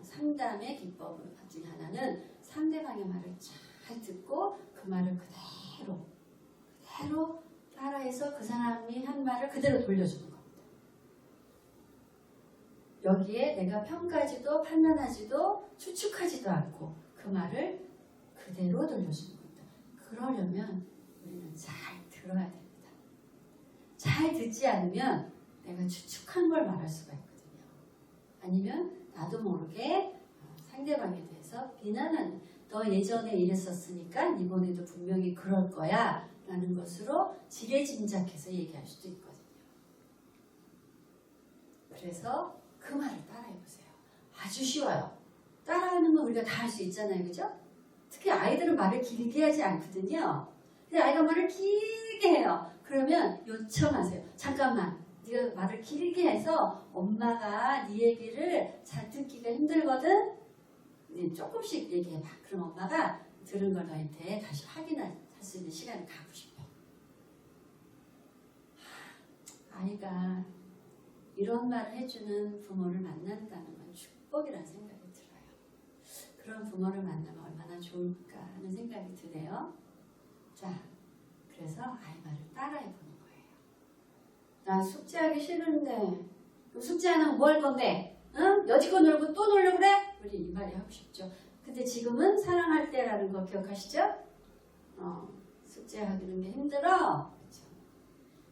상담의 기법 중에 하나는 상대방의 말을 잘 듣고 그 말을 그대로 따라해서 그 사람이 한 말을 그대로 돌려주는 겁니다. 여기에 내가 평가하지도 판단하지도 추측하지도 않고 그 말을 그대로 돌려주는 겁니다. 그러려면 우리는 잘 들어야 됩니다. 잘 듣지 않으면 내가 추측한 걸 말할 수가 있거든요. 아니면 나도 모르게 상대방에 대해서 비난하는, 너 예전에 이랬었으니까 이번에도 분명히 그럴 거야 라는 것으로 지레짐작해서 얘기할 수도 있거든요. 그래서 그 말을 따라해보세요. 아주 쉬워요. 따라하는 건 우리가 다 할 수 있잖아요. 그죠? 특히 아이들은 말을 길게 하지 않거든요. 근데 아이가 말을 길게 해요. 그러면 요청하세요. 잠깐만, 네가 말을 길게 해서 엄마가 네 얘기를 잘 듣기가 힘들거든? 조금씩 얘기해봐. 그럼 엄마가 들은 걸 너한테 다시 확인할 수 있는 시간을 갖고 싶어. 아이가 이런 말을 해주는 부모를 만난다는 건 축복이라는 생각이 들어요. 그런 부모를 만나면 얼마나 좋을까 하는 생각이 드네요. 자, 그래서 아이 말을 따라해보는 거예요. 나 숙제하기 싫은데, 그럼 숙제 안 하면 뭐 할 건데? 응? 여지껏 놀고 또 놀려고 그래? 우리 이 말이 하고 싶죠. 근데 지금은 사랑할 때라는 거 기억하시죠? 숙제하기는 게 힘들어. 그렇죠?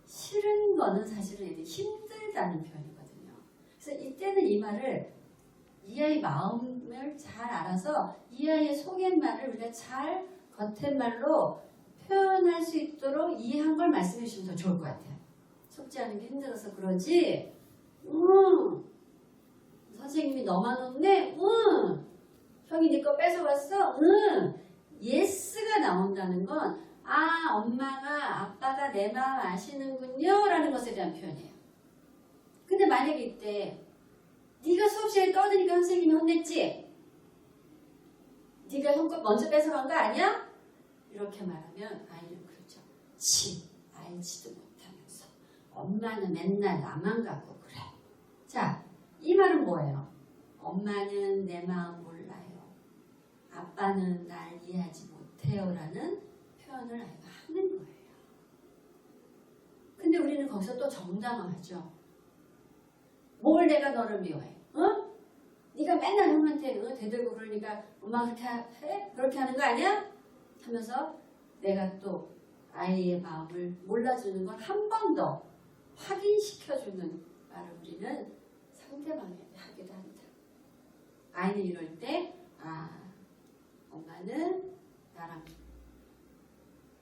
싫은 거는 사실은 애들이 힘들다는 표현이거든요. 그래서 이때는 이 말을 이 아이 마음을 잘 알아서 이 아이의 속의 말을 우리가 잘 겉의말로 표현할 수 있도록 이해한 걸 말씀해 주시면 더 좋을 것 같아요. 숙제하는 게 힘들어서 그러지. 선생님이 너만 혼내? 형이 네 거 뺏어갔어? 예스가 나온다는 건 엄마가 아빠가 내 마음 아시는군요 라는 것에 대한 표현이에요. 근데 만약에 이때 네가 수업 시간에 떠드니까 선생님이 혼냈지? 네가 형 거 먼저 뺏어간 거 아니야? 이렇게 말하면 아이는 그렇죠. 알지도 못하면서 엄마는 맨날 나만 갖고 그래. 자, 이 말은 뭐예요? 엄마는 내 마음 몰라요. 아빠는 날 이해하지 못해요 라는 표현을 아이가 하는 거예요. 근데 우리는 거기서 또 정당화하죠. 뭘 내가 너를 미워해? 응? 네가 맨날 형한테 대들고 그러니까 엄마가 그렇게 해? 그렇게 하는 거 아니야? 하면서 내가 또 아이의 마음을 몰라주는 걸 한 번 더 확인시켜주는 말을 우리는 상대방에게 하기도 합니다. 아이는 이럴 때 엄마는 나랑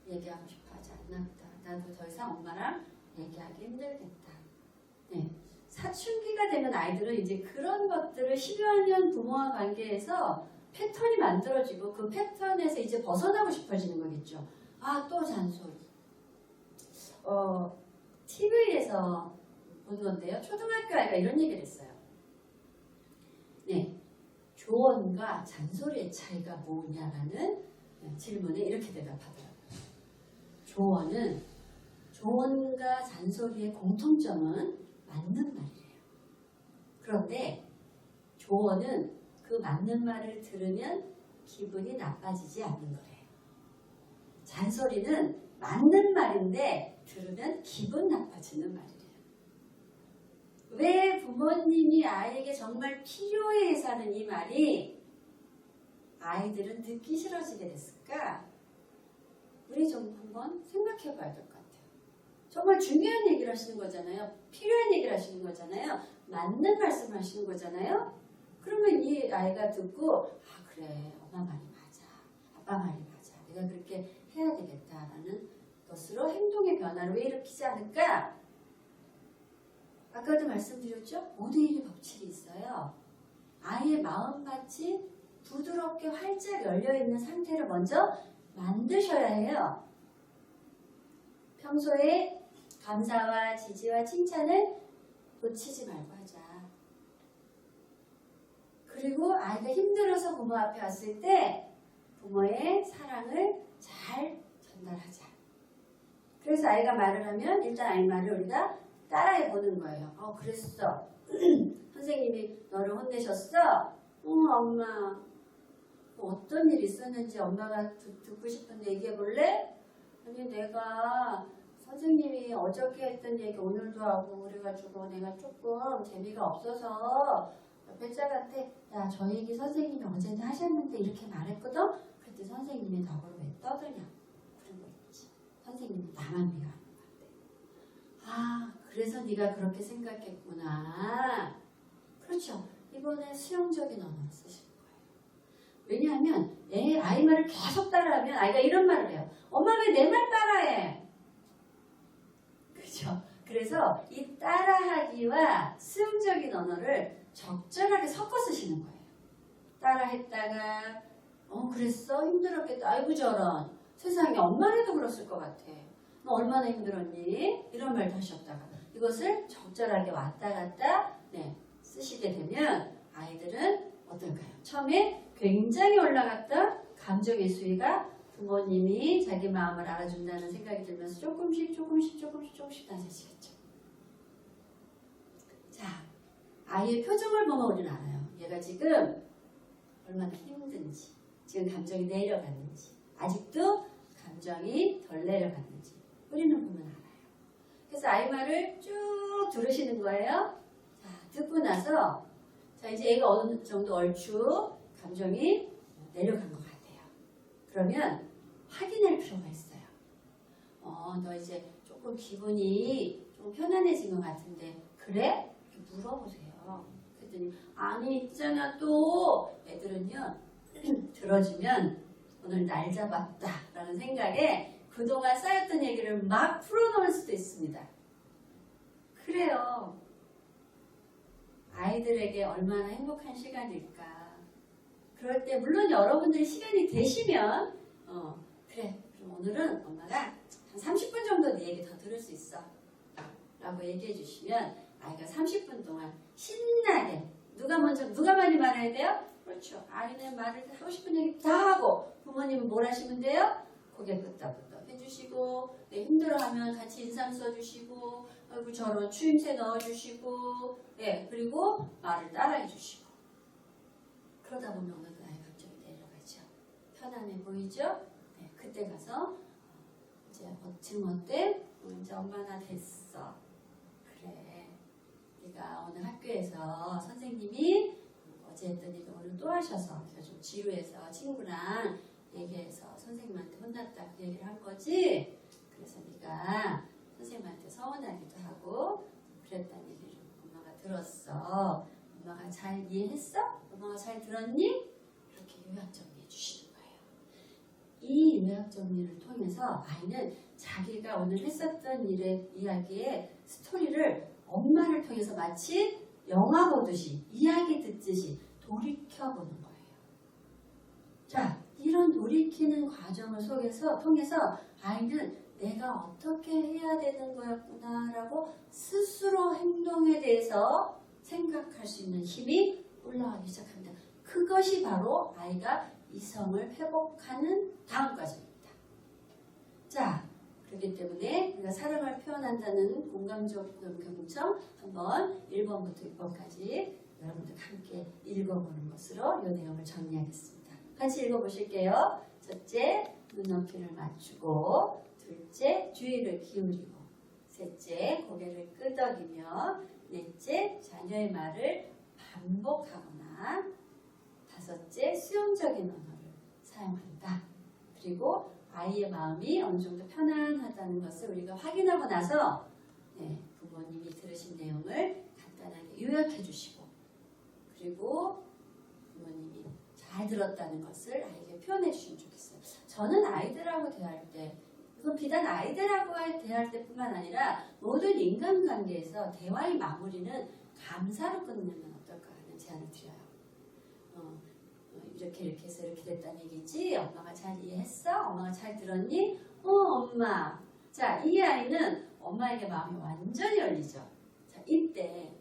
얘기하고 싶어 하지 않나 보다. 나도 더 이상 엄마랑 얘기하기 힘들겠다. 네. 사춘기가 되면 아이들은 이제 그런 것들을 10여 년 부모와 관계에서 패턴이 만들어지고 그 패턴에서 이제 벗어나고 싶어지는 거겠죠. 또 잔소리. TV에서 본 건데요. 초등학교 아이가 이런 얘기를 했어요. 네. 조언과 잔소리의 차이가 뭐냐라는 질문에 이렇게 대답하더라고요. 조언과 잔소리의 공통점은 맞는 말이래요. 그런데 조언은 그 맞는 말을 들으면 기분이 나빠지지 않는 거래요. 잔소리는 맞는 말인데 들으면 기분 나빠지는 말이래요. 왜 부모님이 아이에게 정말 필요해서 하는 이 말이 아이들은 듣기 싫어지게 됐을까? 우리 좀 한번 생각해 봐야 될 것 같아요. 정말 중요한 얘기를 하시는 거잖아요. 필요한 얘기를 하시는 거잖아요. 맞는 말씀을 하시는 거잖아요. 그러면 이 아이가 듣고 그래 엄마 말이 맞아. 아빠 말이 맞아. 내가 그렇게 해야 되겠다라는 것으로 행동의 변화를 왜 일으키지 않을까? 아까도 말씀드렸죠? 5대1의 법칙이 있어요. 아이의 마음밭이 부드럽게 활짝 열려있는 상태를 먼저 만드셔야 해요. 평소에 감사와 지지와 칭찬을 놓치지 말고 하자. 그리고 아이가 힘들어서 부모 앞에 왔을 때 부모의 사랑을 잘 전달하자. 그래서 아이가 말을 하면 일단 아이 말을 우리가 따라해 보는 거예요. 그랬어. 선생님이 너를 혼내셨어? 엄마. 어떤 일 있었는지 엄마가 듣고 싶은데 얘기해 볼래? 아니 내가 선생님이 어저께 했던 얘기 오늘도 하고 그래가지고 내가 조금 재미가 없어서 옆에 짝한테 야 저 얘기 선생님이 어제는 하셨는데 이렇게 말했거든? 그때 선생님이 너를 왜 떠드냐? 그런 거 있지. 선생님이 나만 미워하는 건데. 그래서 네가 그렇게 생각했구나. 그렇죠. 이번에 수용적인 언어를 쓰시는 거예요. 왜냐하면 아이 말을 계속 따라하면 아이가 이런 말을 해요. 엄마 왜 내 말 따라해? 그렇죠. 그래서 이 따라하기와 수용적인 언어를 적절하게 섞어 쓰시는 거예요. 따라했다가 그랬어? 힘들었겠다. 아이고 저런. 세상에 엄마라도 그랬을 것 같아. 너 얼마나 힘들었니? 이런 말도 하셨다가 이것을 적절하게 왔다 갔다 쓰시게 되면 아이들은 어떨까요? 처음에 굉장히 올라갔던 감정의 수위가 부모님이 자기 마음을 알아준다는 생각이 들면서 조금씩 낮아지겠죠. 자, 아이의 표정을 보면 우리는 알아요. 얘가 지금 얼마나 힘든지, 지금 감정이 내려갔는지, 아직도 감정이 덜 내려갔는지 우리는 보면 알아요. 그래서 아이 말을 쭉 들으시는 거예요. 자, 듣고 나서 자, 이제 애가 어느 정도 얼추 감정이 내려간 것 같아요. 그러면 확인할 필요가 있어요. 너 이제 조금 기분이 좀 편안해진 것 같은데 그래? 이렇게 물어보세요. 그랬더니 아니 있잖아 또 애들은요 들어주면 오늘 날 잡았다 라는 생각에 그동안 쌓였던 얘기를 막 풀어놓을 수도 있습니다. 그래요. 아이들에게 얼마나 행복한 시간일까. 그럴 때 물론 여러분들이 시간이 되시면 그래 그럼 오늘은 엄마가 한 30분 정도 네 얘기 더 들을 수 있어 라고 얘기해 주시면 아이가 30분 동안 신나게 누가 많이 말해야 돼요? 그렇죠. 아이는 말을 하고 싶은 얘기 다 하고 부모님은 뭘 하시면 돼요? 고개 끄덕끄덕 해주시고 힘들어하면 같이 인상 써주시고 아이고 저런 추임새 넣어주시고 그리고 말을 따라해 주시고 그러다 보면 어느 날 감정이 내려가죠. 편안해 보이죠? 그때 가서 이제 지금 어때? 이제 엄마나 됐어. 그래. 네가 오늘 학교에서 선생님이 어제 했던 얘기 오늘 또 하셔서 네가 좀 지루해서 친구랑 얘기해서 선생님한테 혼났다 그 얘기를 한 거지. 그래서 네가 선생님한테 서운하기도 하고 그랬다는 얘기를 엄마가 들었어. 엄마가 잘 이해했어? 엄마가 잘 들었니? 이렇게 요약 정리해 주시는 거예요. 이 요약 정리를 통해서 아이는 자기가 오늘 했었던 이야기의 스토리를 엄마를 통해서 마치 영화 보듯이 이야기 듣듯이 돌이켜보는 거예요. 자, 이런 돌이키는 과정을 통해서 아이는 내가 어떻게 해야 되는 거였구나 라고 스스로 행동에 대해서 생각할 수 있는 힘이 올라가기 시작합니다. 그것이 바로 아이가 이성을 회복하는 다음 과정입니다. 자, 그렇기 때문에 우리가 사랑을 표현한다는 공감적 경청 한번 1번부터 6번까지 여러분들 함께 읽어보는 것으로 이 내용을 정리하겠습니다. 같이 읽어보실게요. 첫째, 눈높이를 맞추고 둘째, 주의를 기울이고 셋째, 고개를 끄덕이며 넷째, 자녀의 말을 반복하거나 다섯째, 수용적인 언어를 사용한다. 그리고 아이의 마음이 어느 정도 편안하다는 것을 우리가 확인하고 나서 부모님이 들으신 내용을 간단하게 요약해 주시고 그리고 부모님이 잘 들었다는 것을 아이에게 표현해 주시면 좋겠어요. 저는 아이들하고 대할 때 이건 비단 아이들하고 대할 때뿐만 아니라 모든 인간관계에서 대화의 마무리는 감사로 끝내면 어떨까 하는 제안을 드려요. 이렇게 해서 이렇게 됐다는 얘기지? 엄마가 잘 이해했어? 엄마가 잘 들었니? 엄마. 자, 이 아이는 엄마에게 마음이 완전히 열리죠. 자, 이때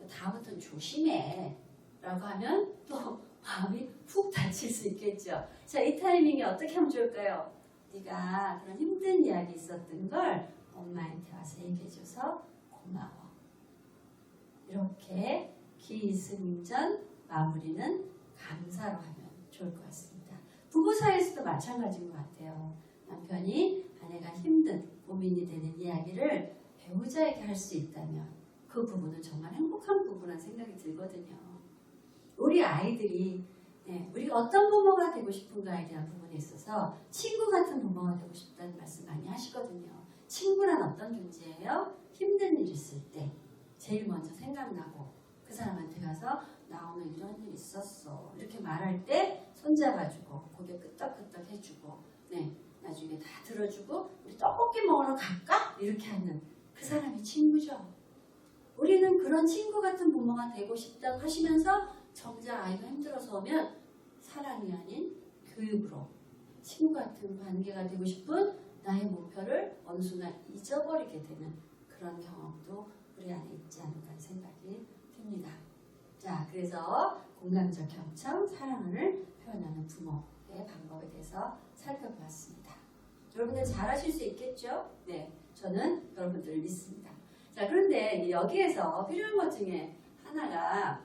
다음부터는 조심해 라고 하면 또 마음이 푹 닫힐 수 있겠죠. 자, 이 타이밍에 어떻게 하면 좋을까요? 네가 그런 힘든 이야기 있었던 걸 엄마한테 와서 얘기해줘서 고마워. 이렇게 기승전 마무리는 감사로 하면 좋을 것 같습니다. 부부 사이에서도 마찬가지인 것 같아요. 남편이 아내가 힘든 고민이 되는 이야기를 배우자에게 할 수 있다면 그 부부는 정말 행복한 부부라는 생각이 들거든요. 우리 아이들이 우리가 어떤 부모가 되고 싶은가에 대한 부분에 있어서 친구 같은 부모가 되고 싶다는 말씀 많이 하시거든요. 친구란 어떤 존재예요? 힘든 일 있을 때 제일 먼저 생각나고 그 사람한테 가서 나 오늘 이런 일 있었어 이렇게 말할 때 손잡아주고 고개 끄덕끄덕 해주고 나중에 다 들어주고 우리 떡볶이 먹으러 갈까? 이렇게 하는 그 사람이 친구죠. 우리는 그런 친구 같은 부모가 되고 싶다고 하시면서 정작 아이가 힘들어서 오면 사랑이 아닌 교육으로 친구 같은 관계가 되고 싶은 나의 목표를 어느 순간 잊어버리게 되는 그런 경험도 우리 안에 있지 않을까 하는 생각이 듭니다. 자, 그래서 공감적 경청, 사랑을 표현하는 부모의 방법에 대해서 살펴보았습니다. 여러분들 잘하실 수 있겠죠? 네, 저는 여러분들을 믿습니다. 자, 그런데 여기에서 필요한 것 중에 하나가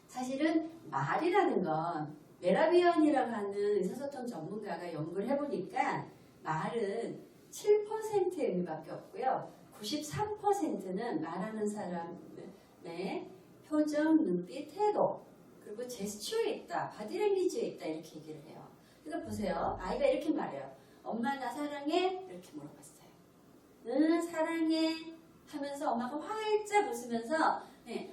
사실은 말이라는 건 메라비언이라고 하는 의사소통 전문가가 연구를 해보니까 말은 7%의 의미밖에 없고요. 93%는 말하는 사람의 표정, 눈빛, 태도, 그리고 제스처에 있다, 바디랭귀지에 있다 이렇게 얘기를 해요. 그러니까 보세요. 아이가 이렇게 말해요. 엄마 나 사랑해? 이렇게 물어봤어요. 응 사랑해 하면서 엄마가 활짝 웃으면서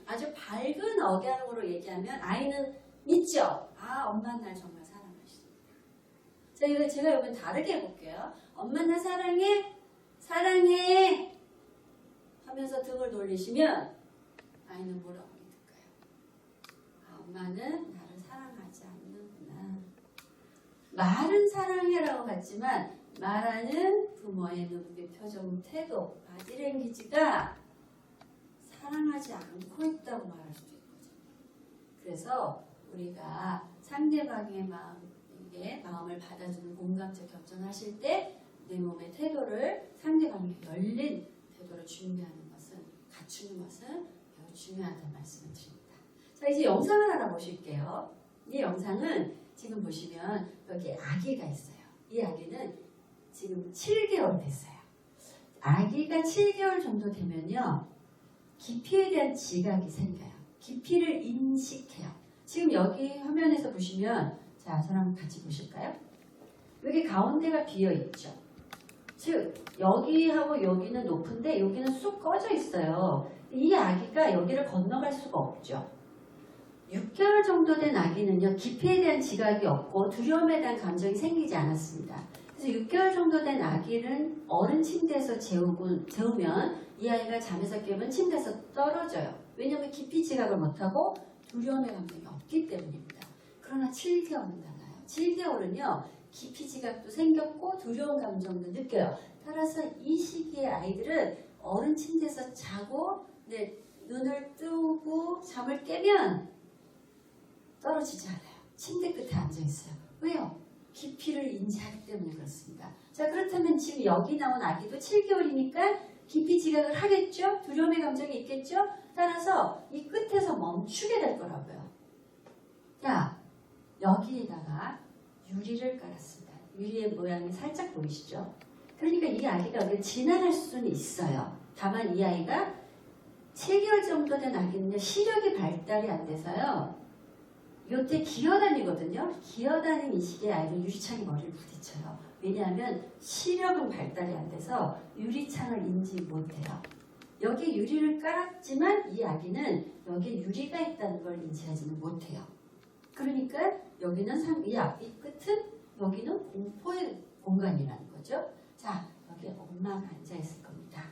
아주 밝은 억양으로 얘기하면 아이는 믿죠? 아 엄마 날 정말 사랑하시는구나. 자 이거 제가 이번 다르게 해볼게요. 엄마 나 사랑해? 사랑해 하면서 등을 돌리시면 아이는 뭐라고 믿을까요? 아, 엄마는 나를 사랑하지 않는구나. 말은 사랑해라고 같지만 말하는 부모의 눈빛, 표정, 태도, 바디랭귀지가 사랑하지 않고 있다고 말할 수도 있거든요. 그래서 우리가 상대방의 마음을 받아주는 공감적 결정을 하실 때 내 몸의 태도를 상대방이 열린 태도를 준비하는 것은 갖추는 것은 매우 중요하다는 말씀을 드립니다. 자 이제 영상을 하나 보실게요. 이 영상은 지금 보시면 여기 아기가 있어요. 이 아기는 지금 7개월 됐어요. 아기가 7개월 정도 되면요. 깊이에 대한 지각이 생겨요. 깊이를 인식해요. 지금 여기 화면에서 보시면 자 저랑 같이 보실까요? 여기 가운데가 비어있죠. 즉 여기하고 여기는 높은데 여기는 쑥 꺼져 있어요. 이 아기가 여기를 건너갈 수가 없죠. 6개월 정도 된 아기는요. 깊이에 대한 지각이 없고 두려움에 대한 감정이 생기지 않았습니다. 그래서 6개월 정도 된 아기는 어른 침대에서 재우면 이 아이가 잠에서 깨면 침대에서 떨어져요. 왜냐하면 깊이 지각을 못하고 두려움의 감정이 없기 때문입니다. 그러나 7개월은 달라요. 7개월은요. 깊이 지각도 생겼고 두려운 감정도 느껴요. 따라서 이 시기의 아이들은 어른 침대에서 자고 눈을 뜨고 잠을 깨면 떨어지지 않아요. 침대 끝에 앉아있어요. 왜요? 깊이를 인지하기 때문에 그렇습니다. 자 그렇다면 지금 여기 나온 아기도 7개월이니까 깊이 지각을 하겠죠? 두려움의 감정이 있겠죠? 따라서 이 끝에서 멈추게 될 거라고요. 자 여기에다가 유리를 깔았습니다. 유리의 모양이 살짝 보이시죠? 그러니까 이 아기가 여기를 지나갈 수는 있어요. 다만 이 아이가 7개월 정도 된 아기는요. 시력이 발달이 안 돼서요. 요때 기어다니거든요. 기어다니는 이 시기에 아이는 유리창에 머리를 부딪혀요. 왜냐하면 시력은 발달이 안 돼서 유리창을 인지 못해요. 여기에 유리를 깔았지만 이 아기는 여기에 유리가 있다는 걸 인지하지는 못해요. 그러니까 여기는 이 앞이 끝은 여기는 공포의 공간이라는 거죠. 자, 여기에 엄마가 앉아있을 겁니다.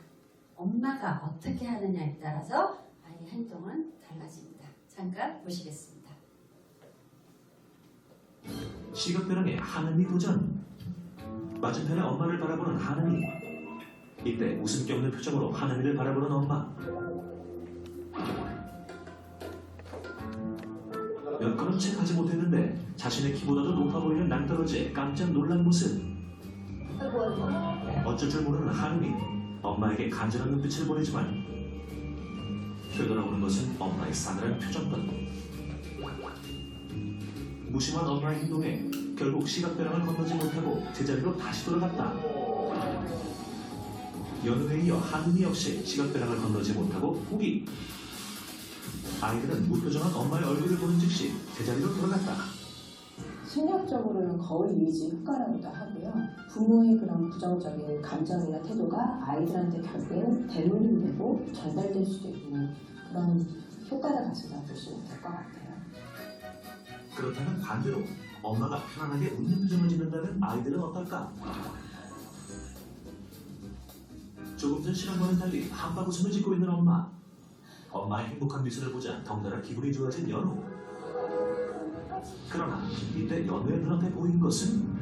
엄마가 어떻게 하느냐에 따라서 아이의 행동은 달라집니다. 잠깐 보시겠습니다. 시각변형의 하은이 도전. 맞은편에 엄마를 바라보는 하은이. 이때 웃음기 없는 표정으로 하은이를 바라보는 엄마. 몇 걸음 채 가지 못했는데 자신의 키보다도 높아 보이는 낭떠러지에 깜짝 놀란 모습. 어쩔 줄 모르는 하은이 엄마에게 간절한 눈빛을 보내지만 되돌아오는 것은 엄마의 싸늘한 표정뿐. 무심한 엄마의 행동에 결국 시각변형을 건너지 못하고 제자리로 다시 돌아갔다. 연우에 이어 하은이 역시 시각변형을 건너지 못하고 포기. 아이들은 무표정한 엄마의 얼굴을 보는 즉시 제자리로 돌아갔다. 심리학적으로는 거울 이미지 효과라고도 하고요. 부모의 그런 부정적인 감정이나 태도가 아이들한테 결국에는 되돌림되고 전달될 수도 있는 그런 효과를 가져다 보시면 될 것 같아요. 그렇다면 반대로 엄마가 편안하게 웃는 표정을 짓는다면 아이들은 어떨까? 조금 전 시간과는 달리 한박 웃음을 짓고 있는 엄마. 엄마의 행복한 미소를 보자 덩달아 기분이 좋아진 연우. 그러나 이때 연우의 눈앞에 보인 것은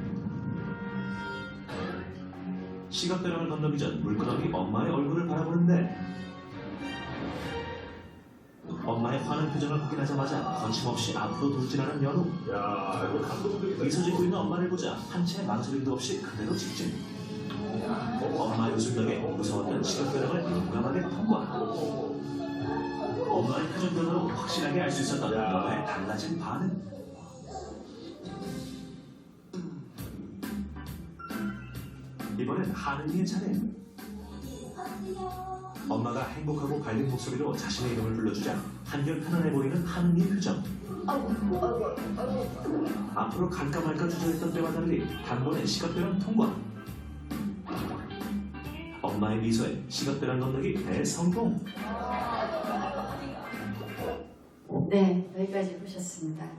시각변형을 건너기 전 물끄러미 엄마의 얼굴을 바라보는데 엄마의 화난 표정을 확인하자마자 거침없이 앞으로 돌진하는 연우. 야, 이거 감동적이다. 미소 짓고 있는 엄마를 보자 한 채 망설임도 없이 그대로 직진. 엄마의 웃음 덕에 무서웠던 시각변형을 용감하게 통과. 엄마의 표정 변화로 확실하게 알 수 있었던 연우의 달라진 반응. 이번엔 하은이의 차례. 엄마가 행복하고 밝은 목소리로 자신의 이름을 불러주자 한결 편안해 보이는 하느님 표정. 앞으로 갈까 말까 주저했던 때와 달리 단번에 시각배랑 통과. 엄마의 미소에 시각배랑 건너기 대성공. 네, 여기까지 보셨습니다.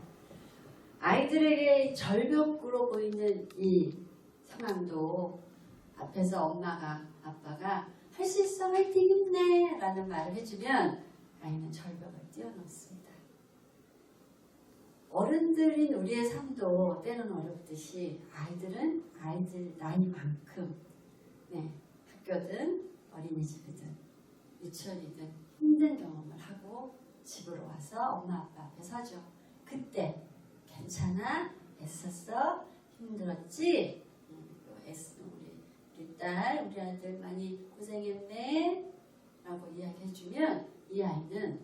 아이들에게 절벽으로 보이는 이 상황도 앞에서 엄마가, 아빠가 할 수 있어, 화이팅, 힘내 라는 말을 해주면 아이는 절벽을 뛰어넘습니다. 어른들인 우리의 삶도 때로는 어렵듯이 아이들은 아이들 나이만큼 학교든 어린이집이든 유치원이든 힘든 경험을 하고 집으로 와서 엄마 아빠 앞에 서죠. 그때 괜찮아? 애썼어? 힘들었지? 우리 딸, 우리 아들 많이 고생했네? 라고 이야기해주면 이 아이는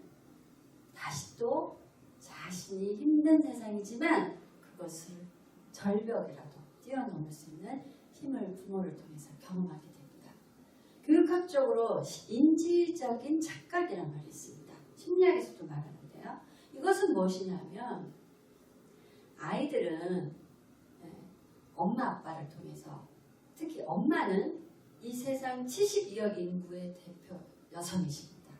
다시 또 자신이 힘든 세상이지만 그것을 절벽이라도 뛰어넘을 수 있는 힘을 부모를 통해서 경험하게 됩니다. 교육학적으로 인지적인 착각이라는 말이 있습니다. 심리학에서도 말하는데요. 이것은 무엇이냐면 아이들은 엄마 아빠를 통해서 특히 엄마는 이 세상 72억 인구의 대표 여성이십니다.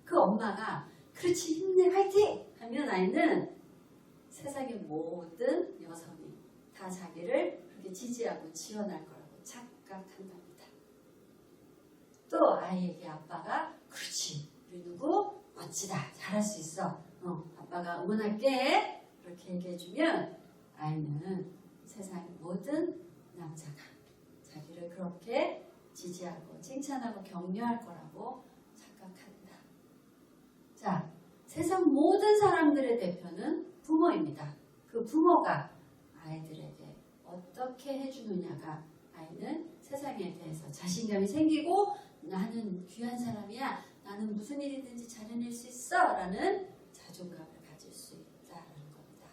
그 엄마가 그렇지 힘내 화이팅 하면 아이는 세상의 모든 여성이 다 자기를 그렇게 지지하고 지원할 거라고 착각한답니다. 또 아이에게 아빠가 그렇지 우리 누구 멋지다 잘할 수 있어 아빠가 응원할게 이렇게 얘기해주면 아이는 세상의 모든 남자가 자기를 그렇게 지지하고 칭찬하고 격려할 거라고 착각한다. 자, 세상 모든 사람들의 대표는 부모입니다. 그 부모가 아이들에게 어떻게 해주느냐가 아이는 세상에 대해서 자신감이 생기고 나는 귀한 사람이야. 나는 무슨 일이든지 잘 해낼 수 있어. 라는 자존감을 가질 수 있다는 겁니다.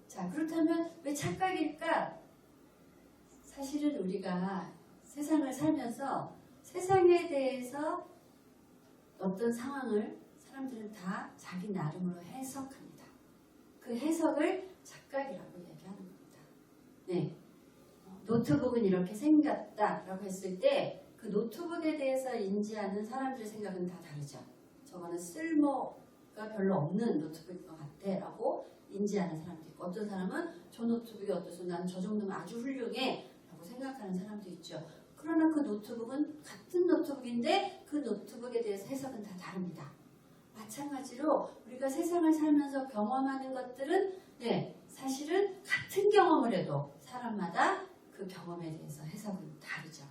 자, 그렇다면 왜 착각일까? 사실은 우리가 세상을 살면서 세상에 대해서 어떤 상황을 사람들은 다 자기 나름으로 해석합니다. 그 해석을 착각이라고 얘기하는 겁니다. 네, 노트북은 이렇게 생겼다라고 했을 때 그 노트북에 대해서 인지하는 사람들의 생각은 다 다르죠. 저거는 쓸모가 별로 없는 노트북인 것 같아 라고 인지하는 사람도 있고 어떤 사람은 저 노트북이 어떠서 난 저 정도면 아주 훌륭해 라고 생각하는 사람도 있죠. 그러나 그 노트북은 같은 노트북인데 그 노트북에 대해서 해석은 다 다릅니다. 마찬가지로 우리가 세상을 살면서 경험하는 것들은 사실은 같은 경험을 해도 사람마다 그 경험에 대해서 해석은 다르죠.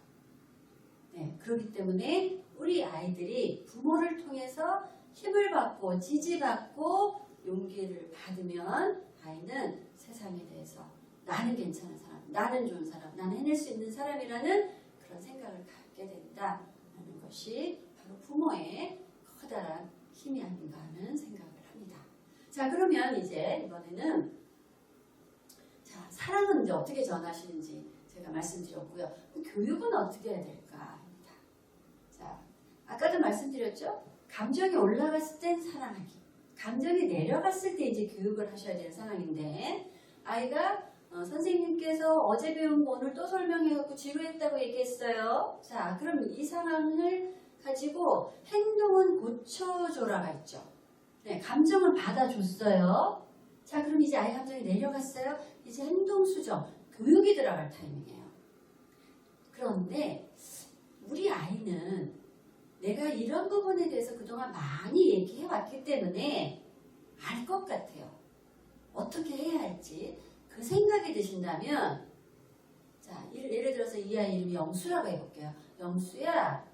그렇기 때문에 우리 아이들이 부모를 통해서 힘을 받고 지지받고 용기를 받으면 아이는 세상에 대해서 나는 괜찮은 사람, 나는 좋은 사람, 나는 해낼 수 있는 사람이라는 그런 생각을 갖게 된다는 것이 바로 부모의 커다란 힘이 아닌가 하는 생각을 합니다. 자, 그러면 이제 이번에는 자, 사랑은 이제 어떻게 전하시는지 제가 말씀드렸고요. 교육은 어떻게 해야 될까 합니다. 자, 아까도 말씀드렸죠? 감정이 올라갔을 땐 사랑하기. 감정이 내려갔을 때 이제 교육을 하셔야 되는 상황인데 아이가 선생님께서 어제 배운 거 오늘 또 설명해갖고 지루했다고 얘기했어요. 자, 그럼 이 상황을 가지고 행동은 고쳐줘라가 있죠. 감정을 받아줬어요. 자, 그럼 이제 아이 감정이 내려갔어요. 이제 행동 수정, 교육이 들어갈 타이밍이에요. 그런데 우리 아이는 내가 이런 부분에 대해서 그동안 많이 얘기해왔기 때문에 알 것 같아요. 어떻게 해야 할지 그 생각이 드신다면 자, 예를 들어서 이 아이 이름이 영수라고 해볼게요. 영수야,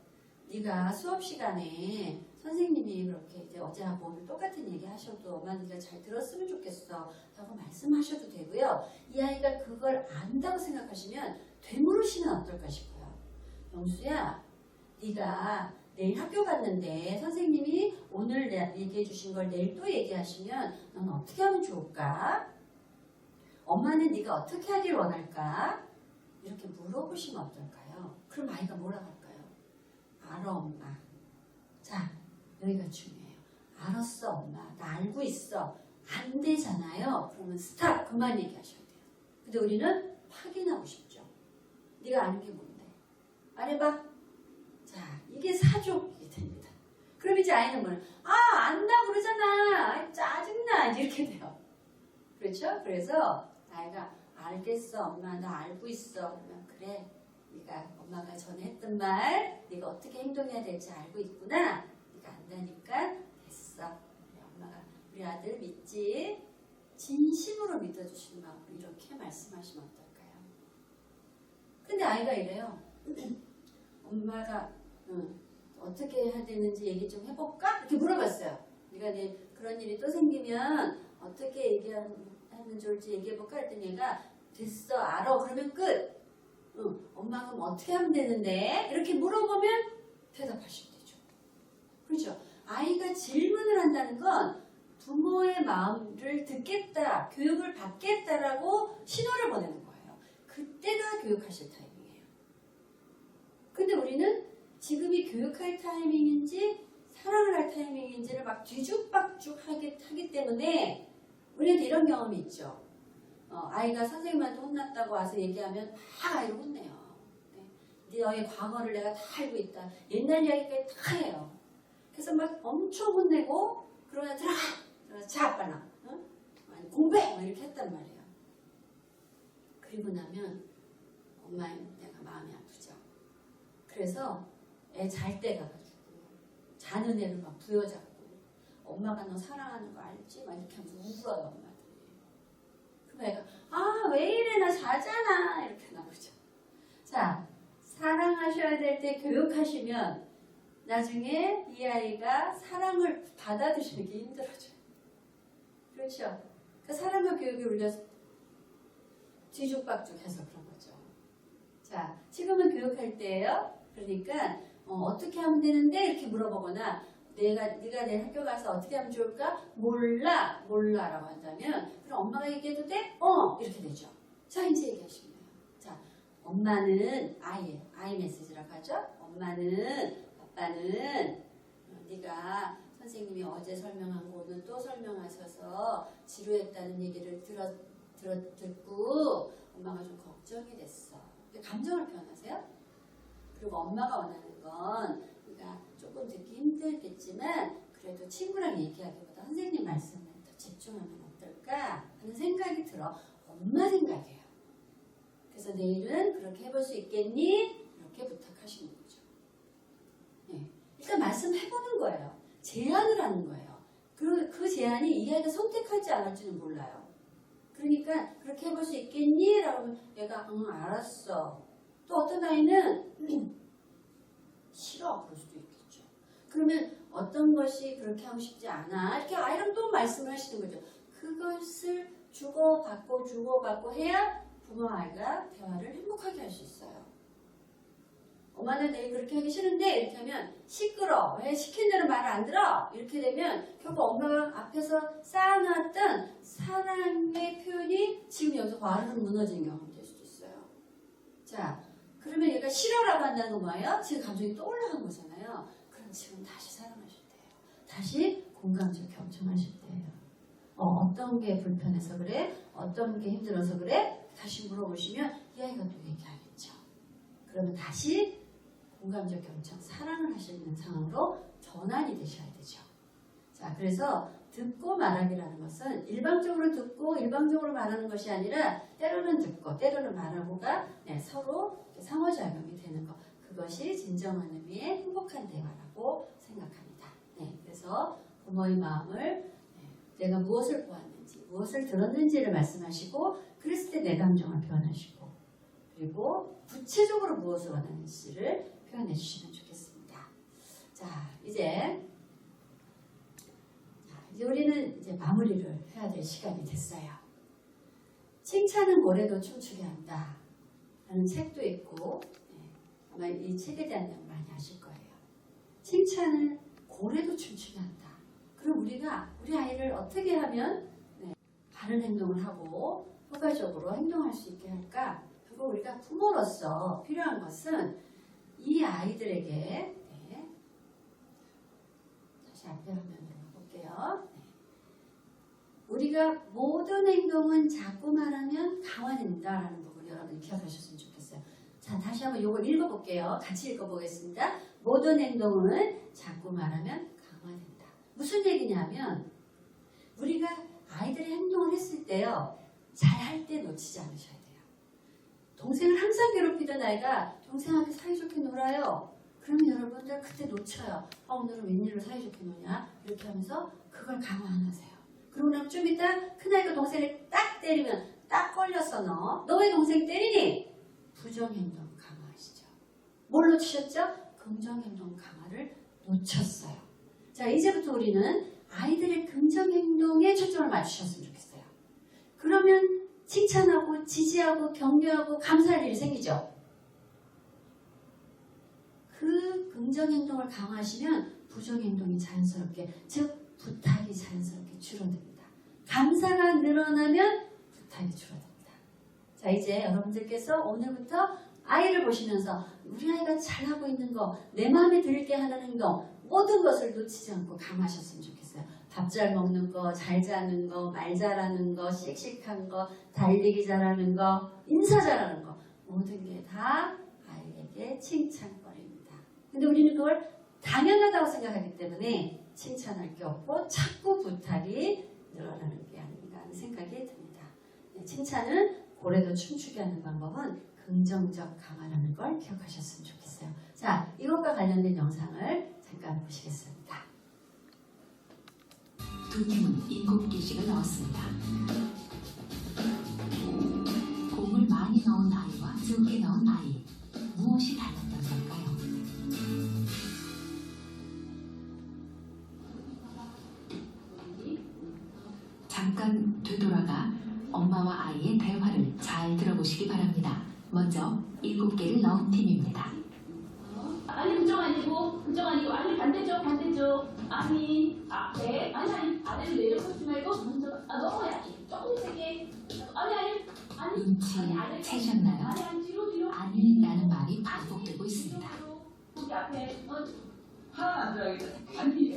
네가 수업 시간에 선생님이 그렇게 이제 어제하고 오늘 똑같은 얘기 하셔도 엄마 네가 잘 들었으면 좋겠어 라고 말씀하셔도 되고요. 이 아이가 그걸 안다고 생각하시면 되물으시면 어떨까 싶어요. 영수야, 네가 내일 학교 갔는데 선생님이 오늘 얘기해 주신 걸 내일 또 얘기하시면 넌 어떻게 하면 좋을까? 엄마는 네가 어떻게 하길 원할까? 이렇게 물어보시면 어떨까요? 그럼 아이가 뭐라고 할까요? 알아 엄마. 자, 여기가 중요해요. 알았어 엄마 나 알고 있어 안 되잖아요. 그러면 스탑 그만 얘기하셔야 돼요. 근데 우리는 확인하고 싶죠. 네가 아는 게 뭔데? 말해봐. 자 이게 사족이 됩니다. 그럼 이제 아이는 뭐냐? 안다 그러잖아. 짜증나 이렇게 돼요. 그렇죠? 그래서 아이가 알겠어 엄마 나 알고 있어. 그러면 그래 네가 엄마가 전에 했던 말 네가 어떻게 행동해야 될지 알고 있구나. 네가 안다니까 됐어. 그래, 엄마가 우리 아들 믿지? 진심으로 믿어주시는 마음으로 이렇게 말씀하시면 어떨까요? 근데 아이가 이래요. 엄마가 어떻게 해야 되는지 얘기 좀 해볼까? 이렇게 물어봤어요. 네가 그런 일이 또 생기면 어떻게 얘기하면 좋을지 얘기해볼까? 했더니 얘가 됐어 알아 그러면 끝. 엄마 그럼 어떻게 하면 되는데? 이렇게 물어보면 대답하시면 되죠. 그렇죠? 아이가 질문을 한다는 건 부모의 마음을 듣겠다, 교육을 받겠다라고 신호를 보내는 거예요. 그때가 교육하실 타이밍이에요. 근데 우리는 지금이 교육할 타이밍인지 사랑을 할 타이밍인지를 막 뒤죽박죽 하기 때문에 우리한테 이런 경험이 있죠. 아이가 선생님한테 혼났다고 와서 얘기하면 막 아이를 혼내요. 네, 너의 과거를 내가 다 알고 있다. 옛날 이야기까지 다 해요. 그래서 막 엄청 혼내고 그러다 들어가 자 아빠나 아니 공부해 막 이렇게 했단 말이에요. 그리고 나면 엄마의 내가 마음이 아프죠. 그래서 애 잘 때 가가지고 자는 애를 막 부여잡고 엄마가 너 사랑하는 거 알지? 막 이렇게 하면서 울어요 엄마들이. 그럼 애가 왜 이래 나 자잖아 이렇게 나오죠. 자 사랑하셔야 될 때 교육하시면 나중에 이 아이가 사랑을 받아들이기 힘들어져요. 그렇죠? 그 사랑과 교육이 우리가 뒤죽박죽해서 그런 거죠. 자 지금은 교육할 때예요. 그러니까 어떻게 하면 되는데 이렇게 물어보거나 네가 내일 학교 가서 어떻게 하면 좋을까? 몰라라고 한다면 그럼 엄마가 얘기해도 돼? 이렇게 되죠. 자 이제 얘기하시면 돼요. 자 엄마는 아이 메시지라고 하죠. 엄마는 아빠는 네가 선생님이 어제 설명한 거는 또 설명하셔서 지루했다는 얘기를 듣고 엄마가 좀 걱정이 됐어. 감정을 표현하세요. 그리고 엄마가 원하는 건 네가 조금 듣기 힘들겠지만 그래도 친구랑 얘기하기보다 선생님 말씀에 더 집중하면 어떨까 하는 생각이 들어. 엄마 생각이에요. 그래서 내일은 그렇게 해볼 수 있겠니? 이렇게 부탁하시는 거죠. 네. 일단 말씀해보는 거예요. 제안을 하는 거예요. 그 제안이 이 아이가 선택할지 안 할지는 몰라요. 그러니까 그렇게 해볼 수 있겠니? 라고 하면 얘가 알았어. 또 어떤 아이는 싫어 그럴 수도 있겠죠. 그러면 어떤 것이 그렇게 하고 싶지 않아 이렇게 아이랑 또 말씀을 하시는 거죠. 그것을 주고받고 해야 부모와 아이가 대화를 행복하게 할 수 있어요. 엄마는 내일 그렇게 하기 싫은데 이렇게 하면 시끄러 왜 시킨 대로 말을 안 들어 이렇게 되면 결국 엄마가 앞에서 쌓아놨던 사랑의 표현이 지금 여기서 와르르 무너지는 경험이 될 수도 있어요. 자 그러면 얘가 싫어라고 한다는 건 뭐예요? 지금 감정이 또 올라간 거잖아요. 그럼 지금 다시 사랑하실 때예요. 다시 공감적 경청하실 때예요. 어떤 게 불편해서 그래? 어떤 게 힘들어서 그래? 다시 물어보시면 이 아이가 또 얘기하겠죠. 그러면 다시 공감적 경청, 사랑을 하시는 상황으로 전환이 되셔야 되죠. 자, 그래서 듣고 말하기라는 것은 일방적으로 듣고 일방적으로 말하는 것이 아니라 때로는 듣고 때로는 말하고가 서로 상호작용이 되는 것. 그것이 진정한 의미의 행복한 대화라고 생각합니다. 그래서 부모의 마음을 내가 무엇을 보았는지 무엇을 들었는지를 말씀하시고 그랬을 때 내 감정을 표현하시고 그리고 구체적으로 무엇을 원하는지를 표현해 주시면 좋겠습니다. 자, 이제 우리는 이제 마무리를 해야 될 시간이 됐어요. 칭찬은 고래도 춤추게 한다 라는 책도 있고 아마 이 책에 대한 내용 많이 아실 거예요. 칭찬을 고래도 춤추게 한다. 그럼 우리가 우리 아이를 어떻게 하면 바른 행동을 하고 효과적으로 행동할 수 있게 할까? 그리고 우리가 부모로서 필요한 것은 이 아이들에게 다시 앞에 화면으로 가볼게요. 볼게요. 네. 우리가 모든 행동은 자꾸 말하면 강화된다라는 부분 여러분이 기억하셨으면 좋겠어요. 자, 다시 한번 이걸 읽어볼게요. 같이 읽어보겠습니다. 모든 행동은 자꾸 말하면 강화된다. 무슨 얘기냐면 우리가 아이들의 행동을 했을 때요. 잘할 때 놓치지 않으셔야 돼요. 동생을 항상 괴롭히던 아이가 동생한테 사이좋게 놀아요. 그러면 여러분들 그때 놓쳐요. 오늘은 웬일로 사이좋게 노냐? 이렇게 하면서 그걸 강화 안 하세요. 그러고 나면 좀 이따 큰아이가 동생을 딱 때리면 딱 걸렸어 너. 너 왜 동생 때리니? 부정행동 강화하시죠. 뭘 놓치셨죠? 긍정행동 강화를 놓쳤어요. 자, 이제부터 우리는 아이들의 긍정행동에 초점을 맞추셨으면 좋겠어요. 그러면 칭찬하고 지지하고 격려하고 감사할 일이 생기죠. 그 긍정행동을 강화하시면 부정행동이 자연스럽게, 즉 부탁이 자연스럽게 줄어듭니다. 감사가 늘어나면 부탁이 줄어듭니다. 자, 이제 여러분들께서 오늘부터 아이를 보시면서 우리 아이가 잘하고 있는 거, 내 마음에 들게 하는 행동, 모든 것을 놓치지 않고 강화하셨으면 좋겠어요. 밥 잘 먹는 거, 잘 자는 거, 말 잘하는 거, 씩씩한 거, 달리기 잘하는 거, 인사 잘하는 거, 모든 게 다 아이에게 칭찬거리입니다. 근데 우리는 그걸 당연하다고 생각하기 때문에 칭찬할 게 없고 자꾸 부탁이 늘어나는 게 아닌가 하는 생각이 듭니다. 네, 칭찬은 고래도 춤추게 하는 방법은 긍정적 강화라는 걸 기억하셨으면 좋겠어요. 자, 이것과 관련된 영상을 잠깐 보시겠습니다. 두 팀은 7개씩을 넣었습니다. 공을 많이 넣은 아이와 적게 넣은 아이, 무엇이 달랐던 걸까요? 잠깐 되돌아가 엄마와 아이의 대화를 잘 들어보시기 바랍니다. 먼저 7개를 넣은 팀입니다. 아니 그쪽 아니고 아니 반대쪽 아니 앞에 아니 아래로 내려서지 말고 먼저 넘어야지 조금 세게 아니 눈치 채셨나요? 아니 뒤로 아니라는 말이 반복되고 있습니다. 거기 앞에 하나 안 들어가겠다. 아니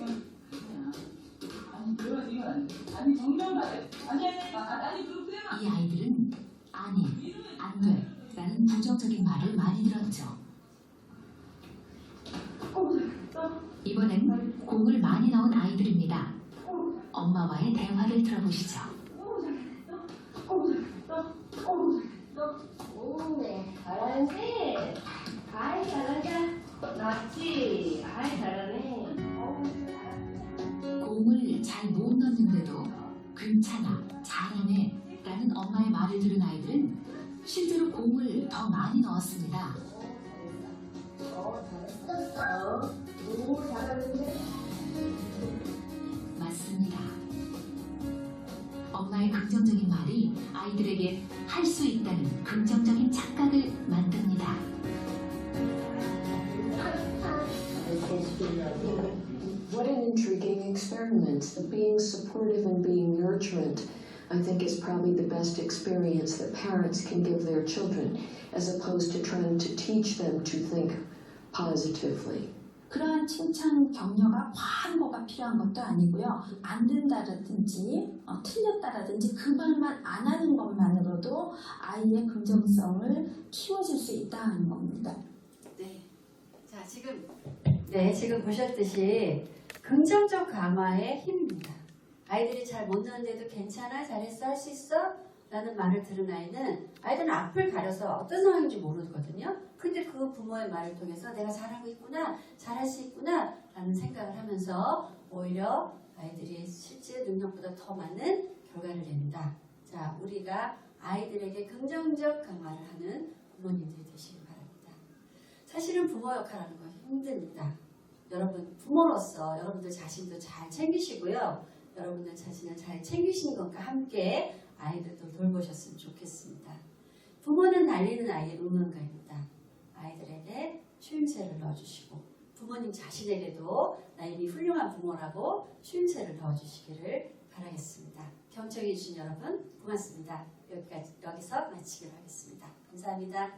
그건 이건 안 돼. 아니 정면 말해. 아니 그렇게 이 아이들은 아니, 안 돼 라는 부정적인 말을 많이 들었죠. 이번엔 공을 많이 넣은 아이들입니다. 엄마와의 대화를 들어보시죠. 네, 잘하는데. 아이, 잘한다. 맞지? 아이, 잘하네. 공을 잘 못 넣는데도 괜찮아, 잘하네 라는 엄마의 말을 들은 아이들은 실제로 공을 더 많이 넣었습니다. 잘했었어. 오, 잘하는데. 맞습니다. 엄마의 긍정적인 말이 아이들에게 할 수 있다는 긍정적인 착각을 만듭니다. What an intriguing experiment. Being supportive and being nurturant, I think, is probably the best experience that parents can give their children, as opposed to trying to teach them to think positively. 그러한 칭찬 격려가 과한 거가 필요한 것도 아니고요. 안 된다라든지 틀렸다라든지 그 말만 안 하는 것만으로도 아이의 긍정성을 키워줄 수 있다는 겁니다. 네. 자, 지금 보셨듯이 긍정적 강화의 힘입니다. 아이들이 잘 못 넣는데도 괜찮아, 잘했어, 할 수 있어? 라는 말을 들은 아이들은 앞을 가려서 어떤 상황인지 모르거든요. 근데 그 부모의 말을 통해서 내가 잘하고 있구나, 잘할 수 있구나 라는 생각을 하면서 오히려 아이들이 실제 능력보다 더 많은 결과를 냅니다. 자, 우리가 아이들에게 긍정적 강화를 하는 부모님들이 되시길 바랍니다. 사실은 부모 역할하는 건 힘듭니다. 여러분, 부모로서 여러분들 자신도 잘 챙기시고요. 여러분들 자신을 잘 챙기시는 것과 함께 아이들도 돌보셨으면 좋겠습니다. 부모는 날리는 아이의 응원가입니다. 아이들에게 추임새를 넣어주시고 부모님 자신에게도 나 이미 훌륭한 부모라고 추임새를 넣어주시기를 바라겠습니다. 경청해 주신 여러분 고맙습니다. 여기서 마치기로 하겠습니다. 감사합니다.